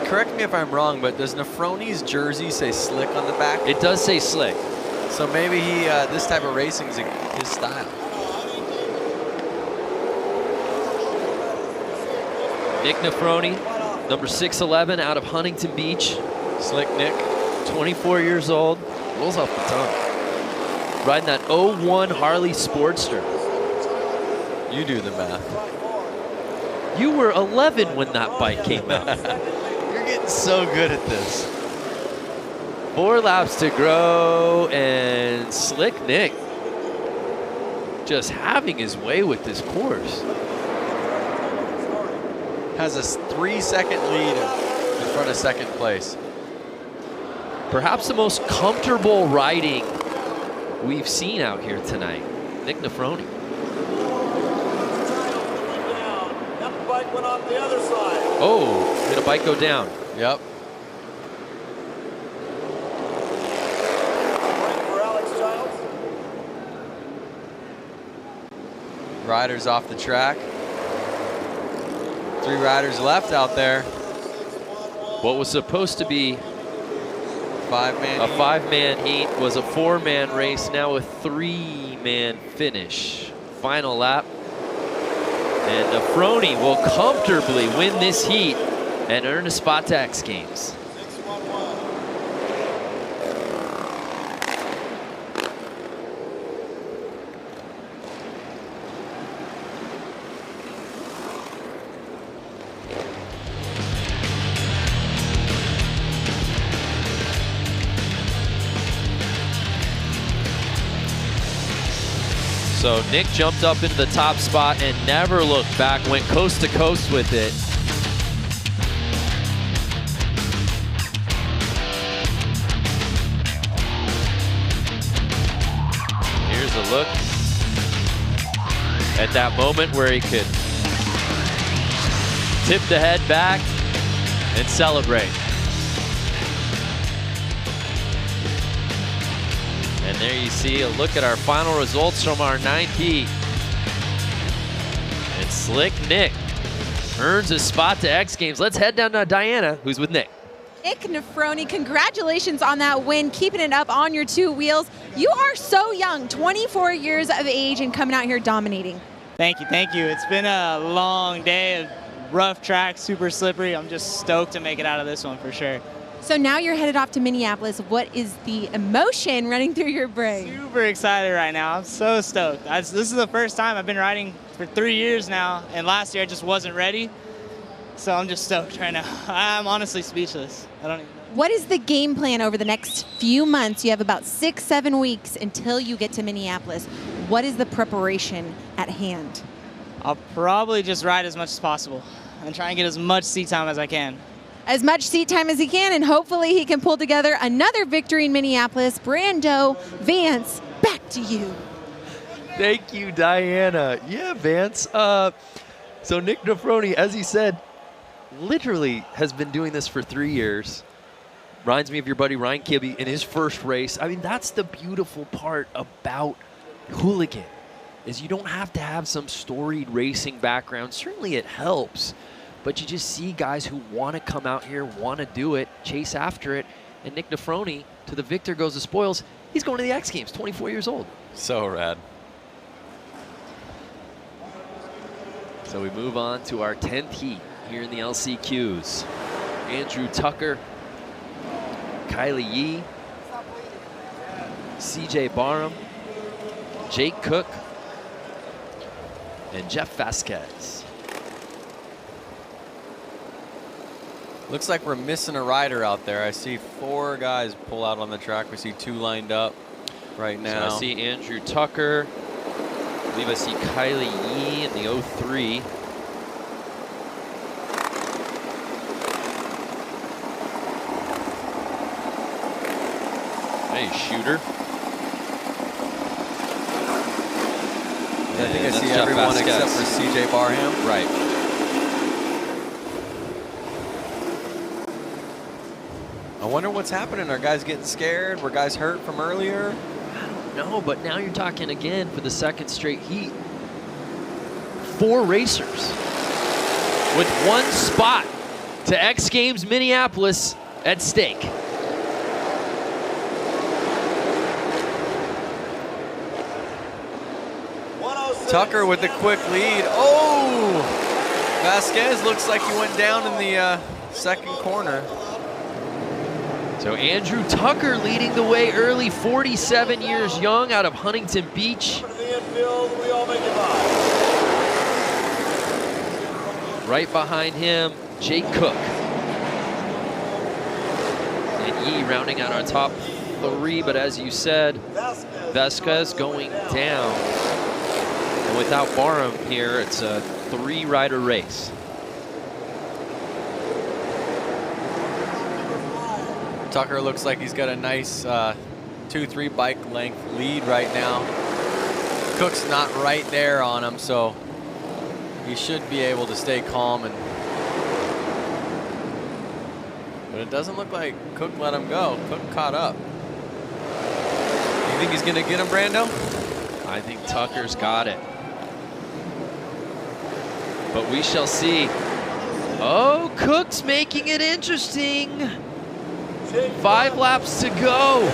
Correct me if I'm wrong, but does Nefroni's jersey say Slick on the back? It does say Slick. So maybe he this type of racing is his style. Nick Nefroni, number 6'11", out of Huntington Beach. Slick Nick. 24 years old. Rolls off the tongue. Riding that 01 Harley Sportster. You do the math. You were 11 when that bike came out. You're getting so good at this. 4 laps to go, and Slick Nick just having his way with this course. Has a 3-second lead in front of second place. Perhaps the most comfortable riding we've seen out here tonight. Nick Nefroni. That bike went off the other side. Oh, did a bike go down? Yep. For Alex Childs. Riders off the track. 3 riders left out there. What was supposed to be Five-man a heat. 5-man heat was a 4-man race, now a 3-man finish. Final lap. And Nefroni will comfortably win this heat and earn a spot to X Games. So Nick jumped up into the top spot and never looked back, went coast to coast with it. Here's a look at that moment where he could tip the head back and celebrate. And there you see a look at our final results from our 9th heat. And Slick Nick earns a spot to X Games. Let's head down to Diana, who's with Nick. Nick Nefroni, congratulations on that win, keeping it up on your 2 wheels. You are so young, 24 years of age, and coming out here dominating. Thank you, thank you. It's been a long day of rough track, super slippery. I'm just stoked to make it out of this one for sure. So now you're headed off to Minneapolis. What is the emotion running through your brain? Super excited right now. I'm so stoked. This is the first time I've been riding for 3 years now, and last year I just wasn't ready. So I'm just stoked right now. I'm honestly speechless. I don't even know. What is the game plan over the next few months? You have about 6-7 weeks until you get to Minneapolis. What is the preparation at hand? I'll probably just ride as much as possible and try and get as much seat time as I can. As much seat time as he can, and hopefully he can pull together another victory in Minneapolis. Brando, Vance, back to you. Thank you, Diana. Yeah, Vance. So Nick Nefroni, as he said, literally has been doing this for 3 years. Reminds me of your buddy Ryan Kibbe in his first race. I mean, that's the beautiful part about Hooligan, is you don't have to have some storied racing background. Certainly it helps, but you just see guys who want to come out here, want to do it, chase after it. And Nick Nefroni, to the victor goes the spoils. He's going to the X Games, 24 years old. So rad. So we move on to our 10th heat here in the LCQs. Andrew Tucker, Kylie Yee, CJ Barham, Jake Cook, and Jeff Vasquez. Looks like we're missing a rider out there. I see 4 guys pull out on the track. We see 2 lined up right now. So I see Andrew Tucker. I believe I see Kylie Yee in the 03. Hey, shooter. I think I that's see Jeff everyone Vasquez. except for CJ Barham. Right. I wonder what's happening. Are guys getting scared? Were guys hurt from earlier? No, but now you're talking again for the second straight heat. 4 racers with 1 spot to X Games Minneapolis at stake. Tucker with the quick lead. Oh! Vasquez looks like he went down in the second corner. So Andrew Tucker leading the way early, 47 years young, out of Huntington Beach. Right behind him, Jake Cook. And Yee rounding out our top 3, but as you said, Vasquez going down. And without Barham here, it's a 3-rider race. Tucker looks like he's got a nice 2-3 bike length lead right now. Cook's not right there on him, so he should be able to stay calm. But it doesn't look like Cook let him go. Cook caught up. You think he's gonna get him, Brando? I think Tucker's got it. But we shall see. Oh, Cook's making it interesting. 5 laps to go.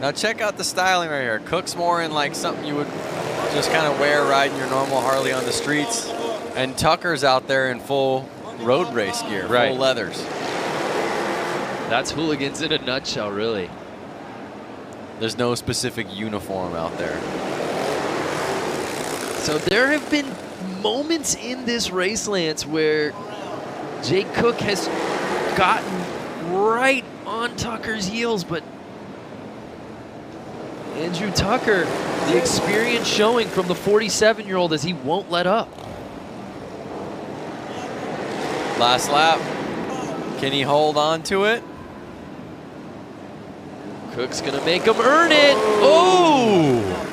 Now check out the styling right here. Cook's more in like something you would just kind of wear riding your normal Harley on the streets. And Tucker's out there in full road race gear, Right. full leathers. That's Hooligans in a nutshell, really. There's no specific uniform out there. So there have been moments in this race, Lance, where Jake Cook has gotten right on Tucker's heels, but Andrew Tucker, the experience showing from the 47-year-old as he won't let up. Last lap. Can he hold on to it? Cook's gonna make him earn it. Oh!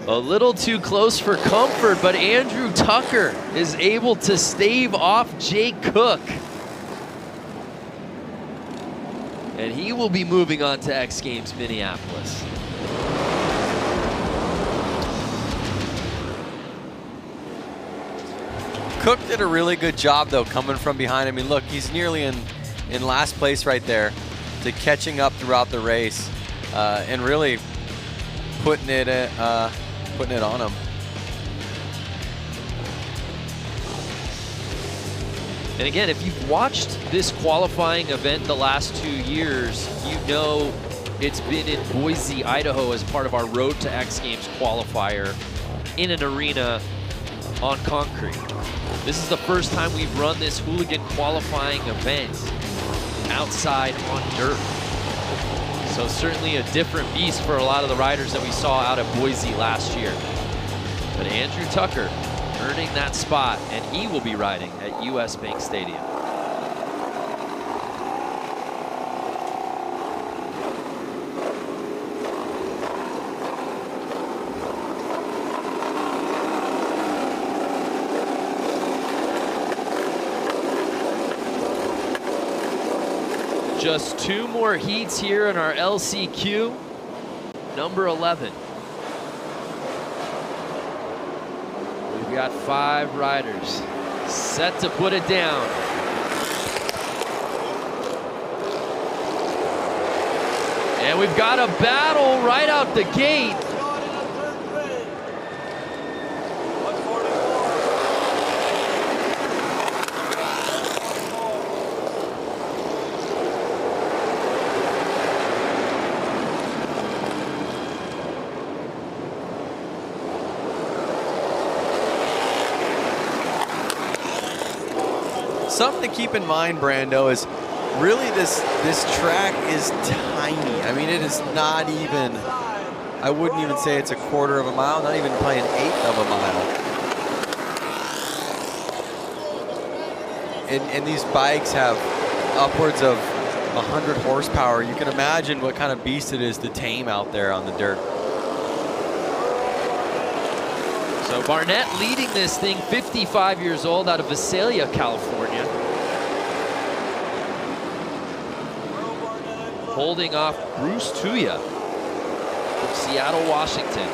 A little too close for comfort, but Andrew Tucker is able to stave off Jake Cook. And he will be moving on to X Games Minneapolis. Cook did a really good job, though, coming from behind. I mean, look, he's nearly in last place right there, to catching up throughout the race and really putting it on him. And again, if you've watched this qualifying event the last 2 years, you know it's been in Boise, Idaho as part of our Road to X Games qualifier in an arena on concrete. This is the first time we've run this Hooligan qualifying event outside on dirt. So certainly a different beast for a lot of the riders that we saw out of Boise last year. But Andrew Tucker earning that spot, and he will be riding at US Bank Stadium. Just 2 more heats here in our LCQ, number 11. We've got 5 riders set to put it down. And we've got a battle right out the gate. Something to keep in mind, Brando, is really this track is tiny. I mean, it is not even, I wouldn't even say it's a quarter of a mile, not even probably an eighth of a mile. and these bikes have upwards of 100 horsepower. You can imagine what kind of beast it is to tame out there on the dirt. So Barnett leading this thing, 55 years old, out of Visalia, California. Holding off Bruce Tuya from Seattle, Washington.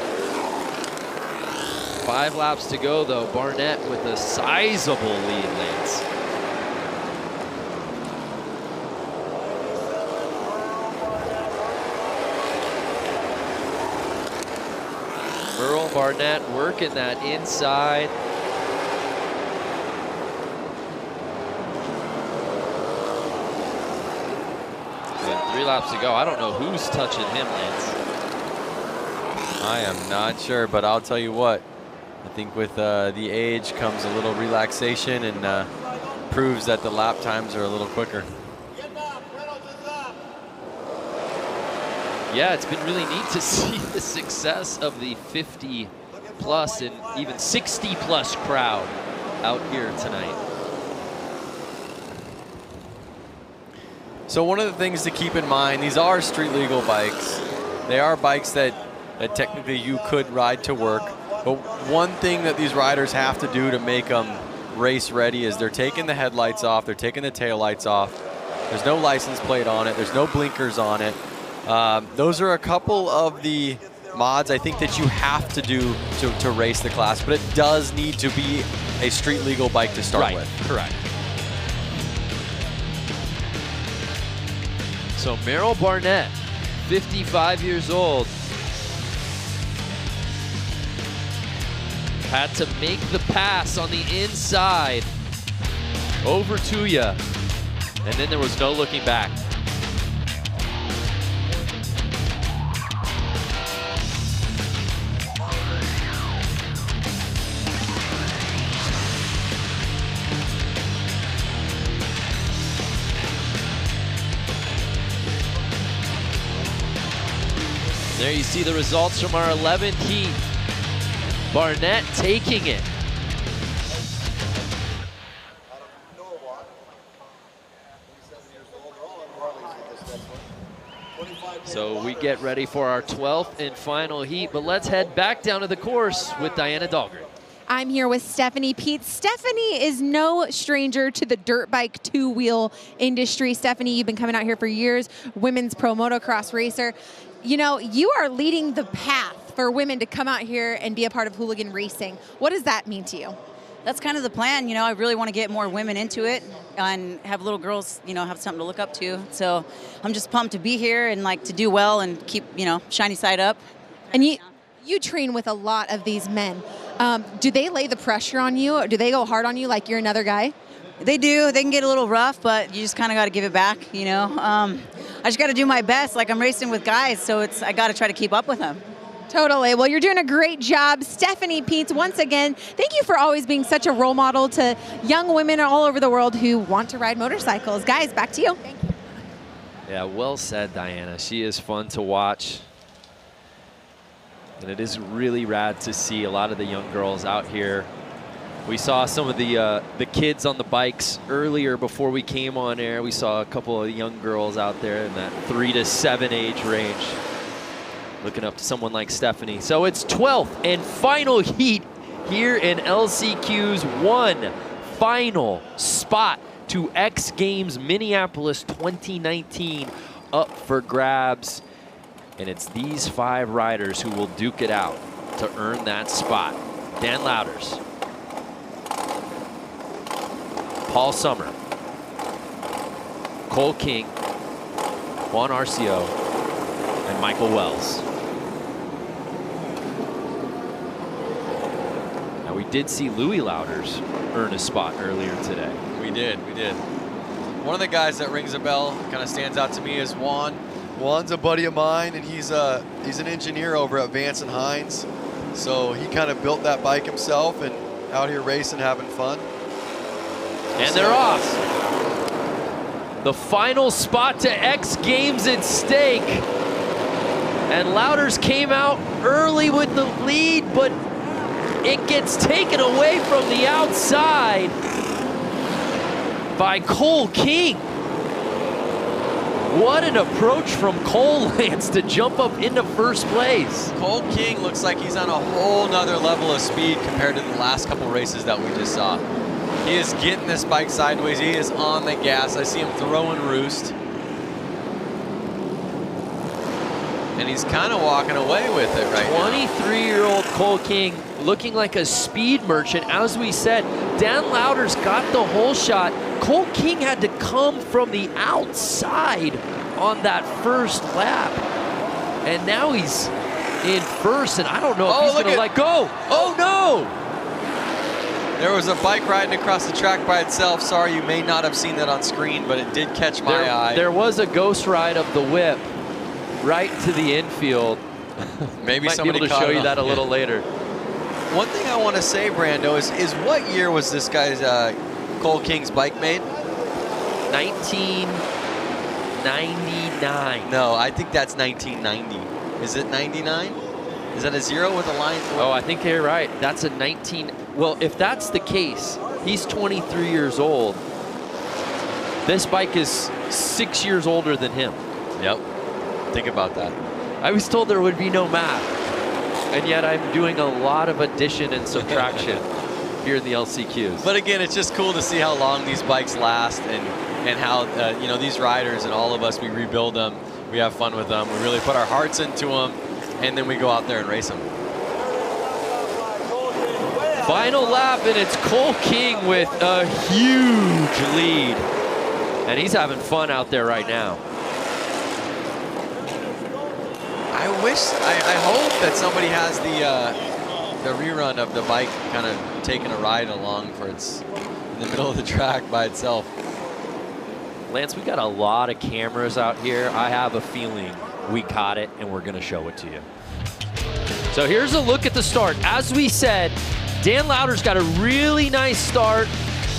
5 laps to go, though. Barnett with a sizable lead, Lance. Merle Barnett working that inside. With 3 laps to go. I don't know who's touching him, Lance. I am not sure, but I'll tell you what. I think with the age comes a little relaxation and proves that the lap times are a little quicker. Yeah, it's been really neat to see the success of the 50 plus and even 60 plus crowd out here tonight. So one of the things to keep in mind, these are street legal bikes. They are bikes that technically you could ride to work. But one thing that these riders have to do to make them race ready is they're taking the headlights off, they're taking the taillights off. There's no license plate on it, there's no blinkers on it. Those are a couple of the mods I think that you have to do to race the class, but it does need to be a street legal bike to start with. Correct. So Merrill Barnett, 55 years old, had to make the pass on the inside over Tuya, and then there was no looking back. There you see the results from our 11th heat. Barnett taking it. So we get ready for our 12th and final heat, but let's head back down to the course with Diana Dahlgren. I'm here with Stephanie Peets. Stephanie is no stranger to the dirt bike two-wheel industry. Stephanie, you've been coming out here for years, women's pro motocross racer. You know, you are leading the path for women to come out here and be a part of Hooligan racing. What does that mean to you? That's kind of the plan. You know, I really want to get more women into it and have little girls, you know, have something to look up to. So I'm just pumped to be here and like to do well and keep, you know, shiny side up. And you train with a lot of these men. Do they lay the pressure on you? Or do they go hard on you like you're another guy? They do. They can get a little rough, but you just kind of got to give it back, you know. I just got to do my best. Like I'm racing with guys, so I got to try to keep up with them. Totally. Well, you're doing a great job. Stephanie Peets, once again, thank you for always being such a role model to young women all over the world who want to ride motorcycles. Guys, back to you. Thank you. Yeah, well said, Diana. She is fun to watch. And it is really rad to see a lot of the young girls out here. We saw some of the kids on the bikes earlier before we came on air. We saw a couple of young girls out there in that 3 to 7 age range, looking up to someone like Stephanie. So it's 12th and final heat here in LCQ's one final spot to X Games Minneapolis 2019 up for grabs. And it's these 5 riders who will duke it out to earn that spot. Dan Louders, Paul Summer, Cole King, Juan Arcio, and Michael Wells. Now we did see Louis Louders earn a spot earlier today. We did. One of the guys that rings a bell, kind of stands out to me, is Juan. Juan's a buddy of mine, and he's an engineer over at Vance and Hines. So he kind of built that bike himself and out here racing, having fun. And they're off. The final spot to X Games at stake. And Louders came out early with the lead, but it gets taken away from the outside. by Cole King. What an approach from Cole, Lance, to jump up into first place. Cole King looks like he's on a whole nother level of speed compared to the last couple races that we just saw. He is getting this bike sideways. He is on the gas. I see him throwing roost. And he's kind of walking away with it right now. 23-year-old Cole King looking like a speed merchant. As we said, Dan Lauder's got the whole shot. Cole King had to come from the outside on that first lap. And now he's in first, and I don't know if he's going to let go. Oh, no! There was a bike riding across the track by itself. Sorry, you may not have seen that on screen, but it did catch my eye. There was a ghost ride of the whip right to the infield. Maybe Might somebody be able to show you that a little later. One thing I want to say, Brando, is what year was this guy's Cole King's bike made? 1999. No, I think that's 1990. Is it 99? Is that a 0 with a line? Oh, I think you're right. That's a 19. Well, if that's the case, he's 23 years old. This bike is 6 years older than him. Yep. Think about that. I was told there would be no math, and yet I'm doing a lot of addition and subtraction here in the LCQs. But again, it's just cool to see how long these bikes last, and how you know, these riders and all of us, we rebuild them, we have fun with them, we really put our hearts into them, and then we go out there and race them. Final lap, and it's Cole King with a huge lead, and he's having fun out there right now. I hope that somebody has the rerun of the bike kind of taking a ride along for its in the middle of the track by itself. Lance, we got a lot of cameras out here. I have a feeling we caught it, and we're going to show it to you. So here's a look at the start. As we said, Dan Lauder's got a really nice start,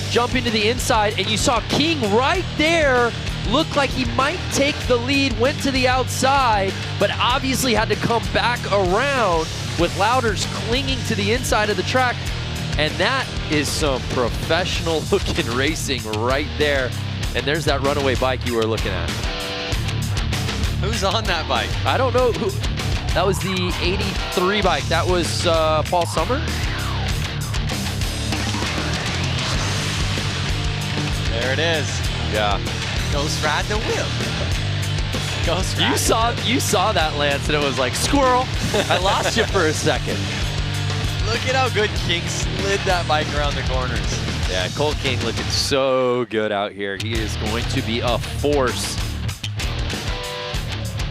jumping to the inside, and you saw King right there looked like he might take the lead, went to the outside, but obviously had to come back around with Lauder's clinging to the inside of the track. And that is some professional looking racing right there. And there's that runaway bike you were looking at. Who's on that bike? I don't know who. That was the 83 bike. That was Paul Summer. There it is. Yeah. Ghost ride the whip. Ghost ride. You saw that, Lance, and it was like, squirrel. I lost you for a second. Look at how good King slid that bike around the corners. Yeah, Cole King looking so good out here. He is going to be a force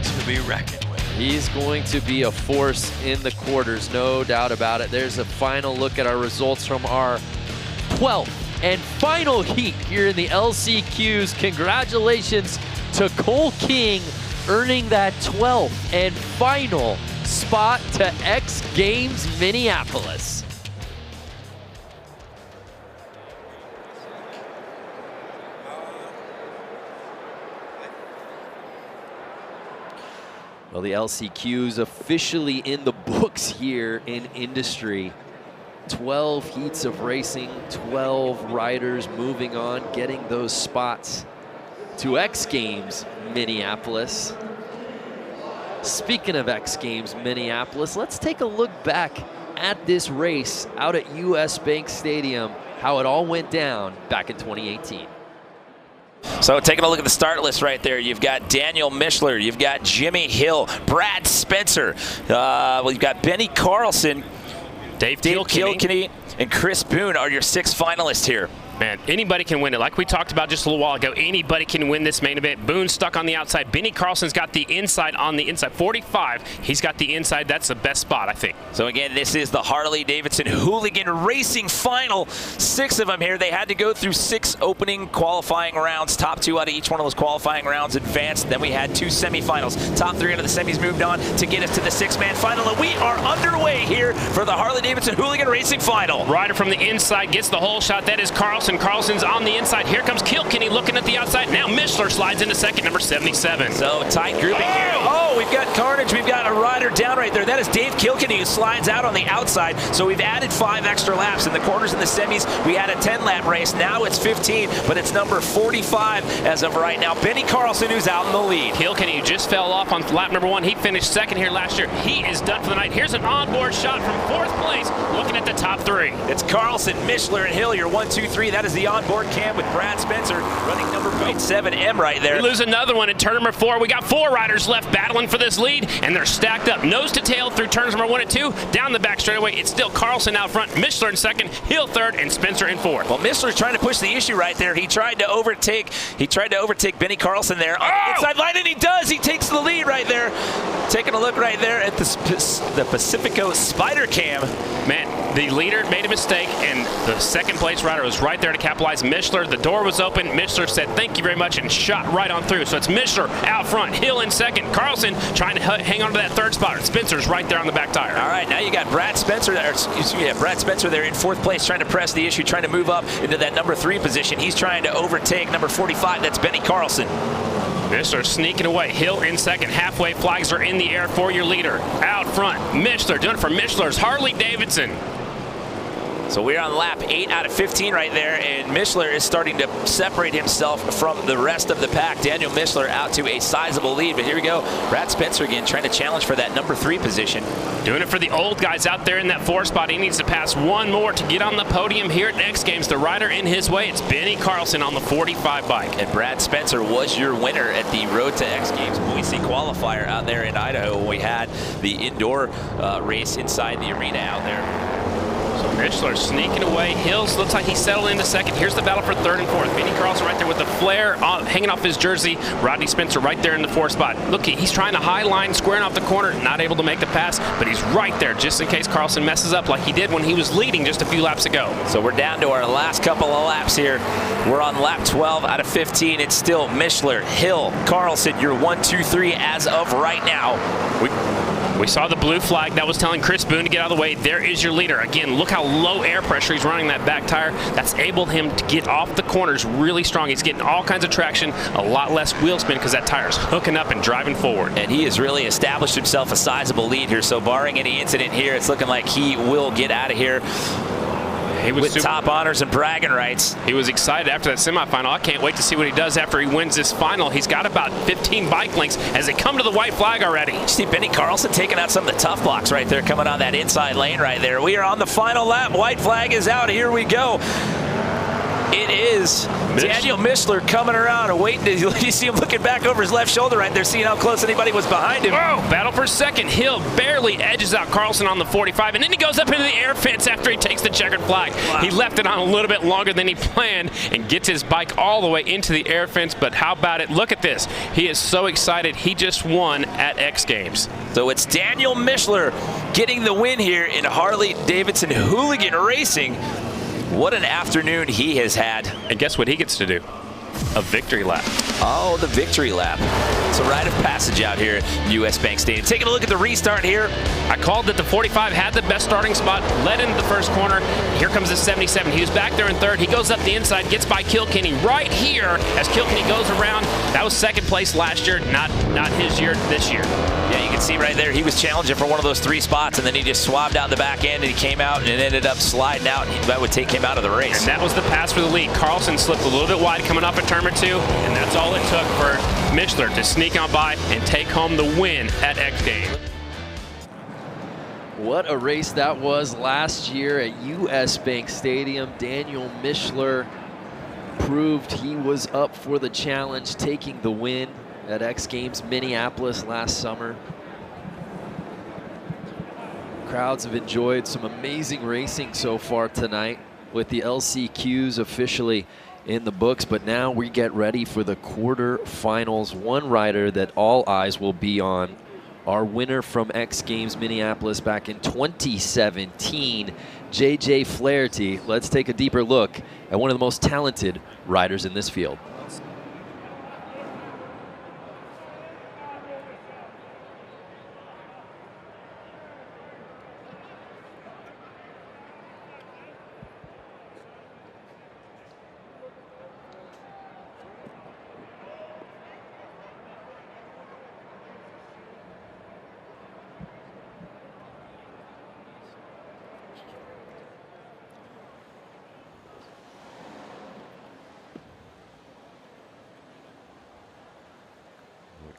to be reckoned with. He's going to be a force in the quarters, no doubt about it. There's a final look at our results from our 12th and final heat here in the LCQs. Congratulations to Cole King, earning that 12th and final spot to X Games Minneapolis. Well, the LCQs officially in the books here in industry. 12 heats of racing, 12 riders moving on, getting those spots to X Games Minneapolis. Speaking of X Games Minneapolis, let's take a look back at this race out at US Bank Stadium, how it all went down back in 2018. So taking a look at the start list right there, you've got Daniel Mishler, you've got Jimmy Hill, Brad Spencer, you've got Benny Carlson, Dave Kilkenny, and Chris Boone are your 6 finalists here. Man, anybody can win it. Like we talked about just a little while ago, anybody can win this main event. Boone's stuck on the outside. Benny Carlson's got the inside on the inside. 45, he's got the inside. That's the best spot, I think. So again, this is the Harley-Davidson Hooligan Racing Final. 6 of them here. They had to go through 6 opening qualifying rounds. Top 2 out of each one of those qualifying rounds advanced. Then we had 2 semifinals. Top 3 out of the semis moved on to get us to the 6-man final. And we are underway here for the Harley-Davidson Hooligan Racing Final. Rider from the inside gets the whole shot. That is Carlson. Carlson. Carlson's on the inside. Here comes Kilkenny looking at the outside. Now Mishler slides into second, number 77. So tight grouping here. Oh, we've got carnage. We've got a rider down right there. That is Dave Kilkenny, who slides out on the outside. So we've added 5 extra laps. In the quarters and the semis, we had a 10-lap race. Now it's 15, but it's number 45 as of right now. Benny Carlson, who's out in the lead. Kilkenny just fell off on lap number 1. He finished second here last year. He is done for the night. Here's an onboard shot from 4th place, looking at the top 3. It's Carlson, Mishler, and Hill, your 1, 2, 3. That is the onboard cam with Brad Spencer running number 7M right there. We lose another one in turn number 4. We got 4 riders left battling for this lead, and they're stacked up nose to tail through turns number 1 and 2. Down the back straightaway, it's still Carlson out front, Mishler in second, Hill third, and Spencer in 4th. Well, Mishler's trying to push the issue right there. He tried to overtake Benny Carlson there on the inside line, and he does. He takes the lead right there. Taking a look right there at the Pacifico Spider Cam. Man, the leader made a mistake, and the second place rider was right there to capitalize. Mishler, the door was open. Mishler said, thank you very much, and shot right on through. So it's Mishler out front, Hill in second, Carlson trying to hang on to that 3rd spot. Spencer's right there on the back tire. All right, now you got Brad Spencer there, Brad Spencer there in 4th place, trying to press the issue, trying to move up into that number 3 position. He's trying to overtake number 45. That's Benny Carlson. Mishler sneaking away. Hill in second. Halfway flags are in the air for your leader. Out front, Mishler doing it for Mishler's Harley-Davidson. So we're on lap 8 out of 15 right there, and Mishler is starting to separate himself from the rest of the pack. Daniel Mishler out to a sizable lead, but here we go. Brad Spencer again trying to challenge for that number 3 position. Doing it for the old guys out there in that 4 spot. He needs to pass 1 more to get on the podium here at X Games. The rider in his way, it's Benny Carlson on the 45 bike. And Brad Spencer was your winner at the Road to X Games Boise Qualifier out there in Idaho. We had the indoor race inside the arena out there. So Mishler sneaking away. Hills looks like he settled into second. Here's the battle for 3rd and 4th. Benny Carlson right there with the flare hanging off his jersey. Rodney Spencer right there in the 4th spot. Look, he's trying to high line, squaring off the corner, not able to make the pass, but he's right there just in case Carlson messes up like he did when he was leading just a few laps ago. So we're down to our last couple of laps here. We're on lap 12 out of 15. It's still Mishler, Hill, Carlson, your 1, 2, 3 as of right now. We saw the blue flag that was telling Chris Boone to get out of the way. There is your leader. Again, look how low air pressure he's running that back tire. That's enabled him to get off the corners really strong. He's getting all kinds of traction, a lot less wheel spin because that tire's hooking up and driving forward. And he has really established himself a sizable lead here. So barring any incident here, it's looking like he will get out of here with top honors and bragging rights. He was excited after that semifinal. I can't wait to see what he does after he wins this final. He's got about 15 bike lengths as they come to the white flag already. You see Benny Carlson taking out some of the tough blocks right there, coming on that inside lane right there. We are on the final lap. White flag is out. Here we go. It is Daniel Mishler coming around and waiting. You see him looking back over his left shoulder right there, seeing how close anybody was behind him. Whoa, battle for second. Hill barely edges out Carlson on the 45, and then he goes up into the air fence after he takes the checkered flag. Wow. He left it on a little bit longer than he planned and gets his bike all the way into the air fence, but how about it? Look at this. He is so excited. He just won at X Games. So it's Daniel Mishler getting the win here in Harley-Davidson Hooligan Racing. What an afternoon he has had. And guess what he gets to do? A victory lap. Oh, the victory lap. It's a rite of passage out here at US Bank Stadium. Taking a look at the restart here. I called that the 45 had the best starting spot, led into the first corner. Here comes the 77. He was back there in 3rd. He goes up the inside, gets by Kilkenny right here as Kilkenny goes around. That was 2nd place last year, not his year this year. Yeah, you can see right there, he was challenging for one of those 3 spots, and then he just swabbed out the back end, and he came out and it ended up sliding out, and that would take him out of the race. And that was the pass for the lead. Carlson slipped a little bit wide coming off at turn number 2, and that's all it took for Mishler to sneak on by and take home the win at X Games. What a race that was last year at US Bank Stadium. Daniel Mishler proved he was up for the challenge, taking the win at X Games Minneapolis last summer. Crowds have enjoyed some amazing racing so far tonight with the LCQs officially in the books, but now we get ready for the quarterfinals. One rider that all eyes will be on, our winner from X Games Minneapolis back in 2017, JJ Flaherty. Let's take a deeper look at one of the most talented riders in this field.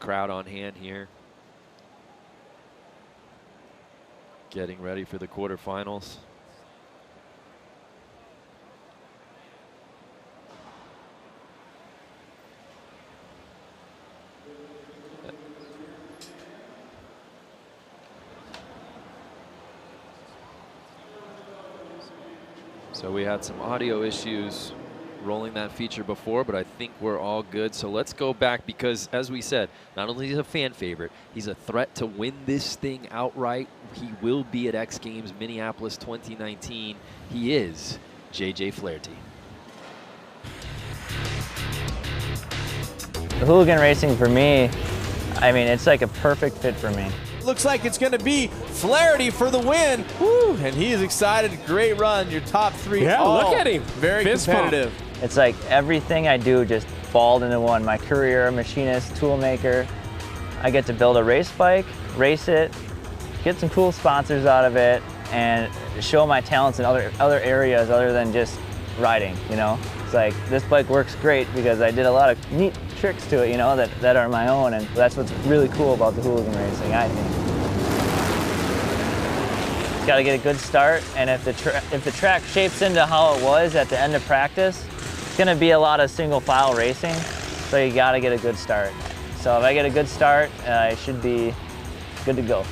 crowd on hand here. Getting ready for the quarterfinals. So we had some audio issues rolling that feature before, but I think we're all good. So let's go back because, as we said, not only is he a fan favorite, he's a threat to win this thing outright. He will be at X Games Minneapolis 2019. He is JJ Flaherty. The Hooligan racing for me, I mean, it's like a perfect fit for me. Looks like it's going to be Flaherty for the win. Woo, and he is excited. Great run. Your top three. Yeah, look at him. Very competitive. It's like everything I do just balled into one. My career, machinist, tool maker. I get to build a race bike, race it, get some cool sponsors out of it, and show my talents in other areas other than just riding, you know? It's like, this bike works great because I did a lot of neat tricks to it, you know, that are my own, and that's what's really cool about the Hooligan racing, I think. Got to get a good start, and if the track shapes into how it was at the end of practice, it's going to be a lot of single file racing, so you got to get a good start. So if I get a good start, I should be good to go.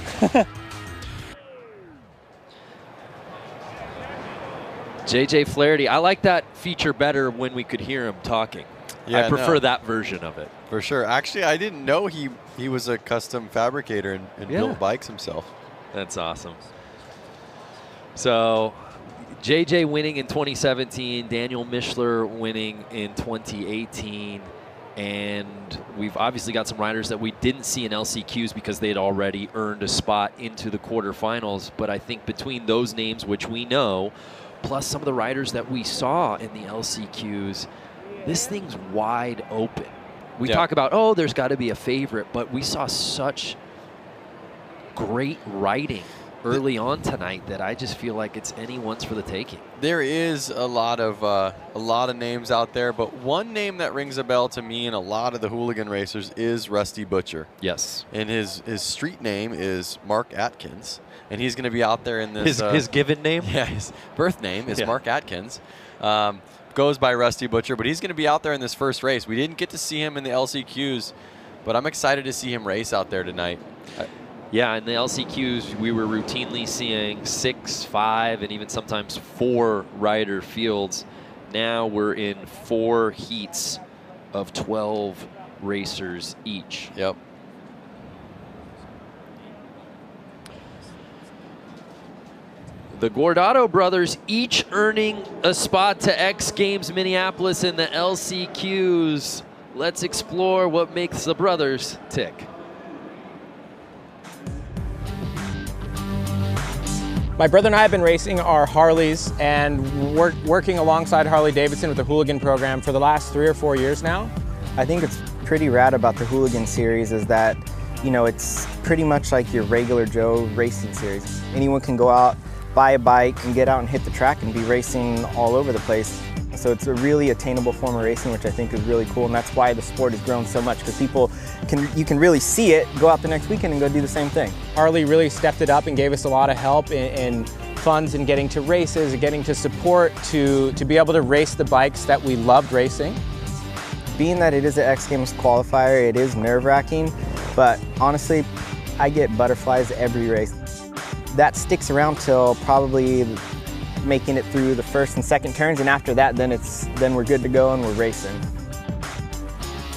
JJ Flaherty, I like that feature better when we could hear him talking. Yeah, I prefer that version of it. For sure. Actually, I didn't know he was a custom fabricator and built bikes himself. That's awesome. So JJ winning in 2017, Daniel Mischler winning in 2018, and we've obviously got some riders that we didn't see in LCQs because they had already earned a spot into the quarterfinals. But I think between those names, which we know, plus some of the riders that we saw in the LCQs, this thing's wide open. We talk about, oh, there's got to be a favorite, but we saw such great riding early on tonight that I just feel like it's anyone's for the taking. There is a lot of names out there, but one name that rings a bell to me and a lot of the Hooligan racers is Rusty Butcher. Yes. And his street name is Mark Atkins, and he's going to be out there in this. His given name? Yeah, his birth name is Mark Atkins. Goes by Rusty Butcher, but he's going to be out there in this first race. We didn't get to see him in the LCQs, but I'm excited to see him race out there tonight. Yeah, in the LCQs, we were routinely seeing 6, 5, and even sometimes 4 rider fields. Now we're in 4 heats of 12 racers each. Yep. The Guardado brothers each earning a spot to X Games Minneapolis in the LCQs. Let's explore what makes the brothers tick. My brother and I have been racing our Harleys and working alongside Harley-Davidson with the Hooligan program for the last 3 or 4 years now. I think it's pretty rad about the Hooligan series is that, you know, it's pretty much like your regular Joe racing series. Anyone can go out, buy a bike, and get out and hit the track and be racing all over the place. So it's a really attainable form of racing, which I think is really cool, and that's why the sport has grown so much, because you can really see it, go out the next weekend and go do the same thing. Harley really stepped it up and gave us a lot of help in funds and getting to races and getting to support to be able to race the bikes that we loved racing. Being that it is an X Games qualifier, it is nerve-wracking, but honestly, I get butterflies every race. That sticks around till probably making it through the first and second turns, and after that, then we're good to go and we're racing.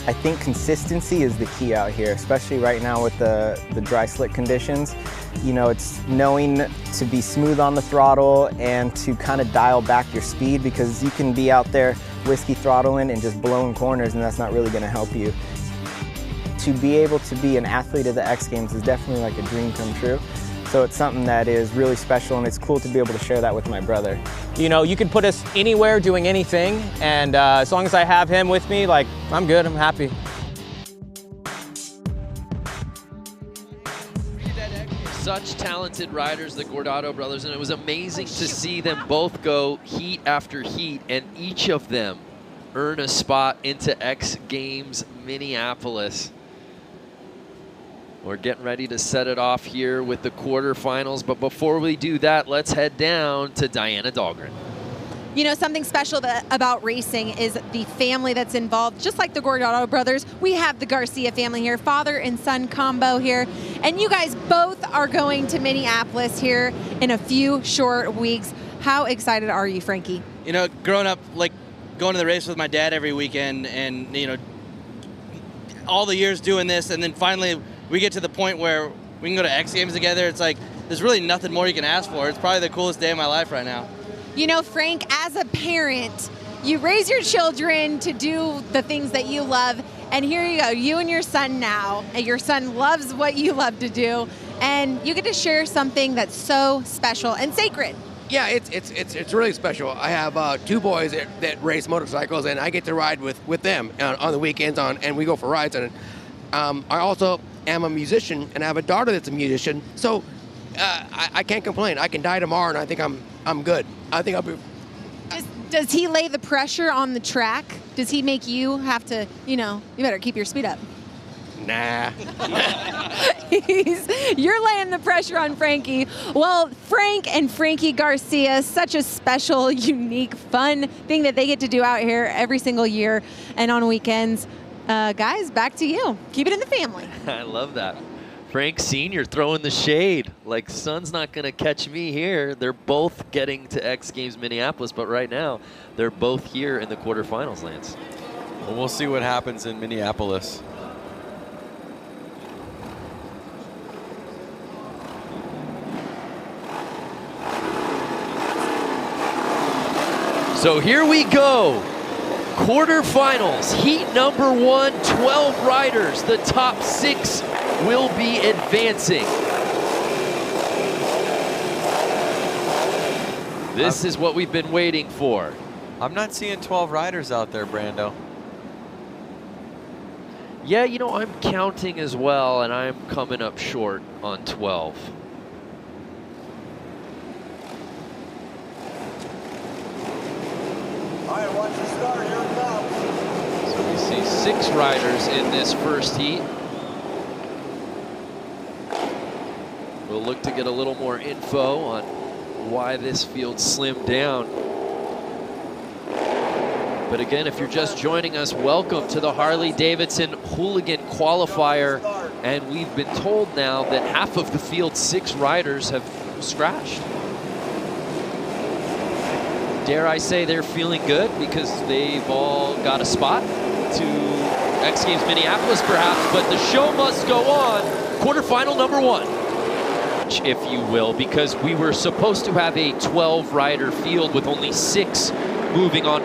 I think consistency is the key out here, especially right now with the dry slick conditions. You know, it's knowing to be smooth on the throttle and to kind of dial back your speed, because you can be out there whiskey throttling and just blowing corners, and that's not really going to help you. To be able to be an athlete at the X Games is definitely like a dream come true. So it's something that is really special, and it's cool to be able to share that with my brother. You know, you can put us anywhere doing anything, and as long as I have him with me, like, I'm good, I'm happy. Such talented riders, the Guardado brothers, and it was amazing to see them both go heat after heat, and each of them earn a spot into X Games Minneapolis. We're getting ready to set it off here with the quarterfinals, but before we do that, let's head down to Diana Dahlgren. You know, something special about racing is the family that's involved. Just like the Gordado brothers, we have the Garcia family here, father and son combo here. And you guys both are going to Minneapolis here in a few short weeks. How excited are you, Frankie? You know, growing up, like going to the race with my dad every weekend and, you know, all the years doing this, and then finally we get to the point where we can go to X Games together. It's like, there's really nothing more you can ask for. It's probably the coolest day of my life right now. You know, Frank, as a parent, you raise your children to do the things that you love, and here you go, you and your son now, and your son loves what you love to do, and you get to share something that's so special and sacred. Yeah, it's really special. I have 2 boys that race motorcycles, and I get to ride with them on the weekends, and we go for rides. And I also am a musician, and I have a daughter that's a musician, so I can't complain. I can die tomorrow, and I think I'm good. I think I'll be. Does he lay the pressure on the track? Does he make you have to, you know, you better keep your speed up? Nah. You're laying the pressure on Frankie. Well, Frank and Frankie Garcia, such a special, unique, fun thing that they get to do out here every single year and on weekends. Guys, back to you. Keep it in the family. I love that. Frank Sr. throwing the shade, like son's not going to catch me here. They're both getting to X Games Minneapolis, but right now they're both here in the quarterfinals, Lance. Well, we'll see what happens in Minneapolis. So here we go. Quarterfinals, heat number 1, 12 riders. The top 6 will be advancing. This is what we've been waiting for. I'm not seeing 12 riders out there, Brando. Yeah, you know, I'm counting as well, and I'm coming up short on 12. All right, watch the start. Here it comes. So we see 6 riders in this first heat. We'll look to get a little more info on why this field slimmed down. But again, if you're just joining us, welcome to the Harley-Davidson Hooligan Qualifier. And we've been told now that half of the field's 6 riders have scratched. Dare I say they're feeling good because they've all got a spot to X Games Minneapolis perhaps, but the show must go on. Quarterfinal number 1, if you will, because we were supposed to have a 12-rider field with only 6 moving on.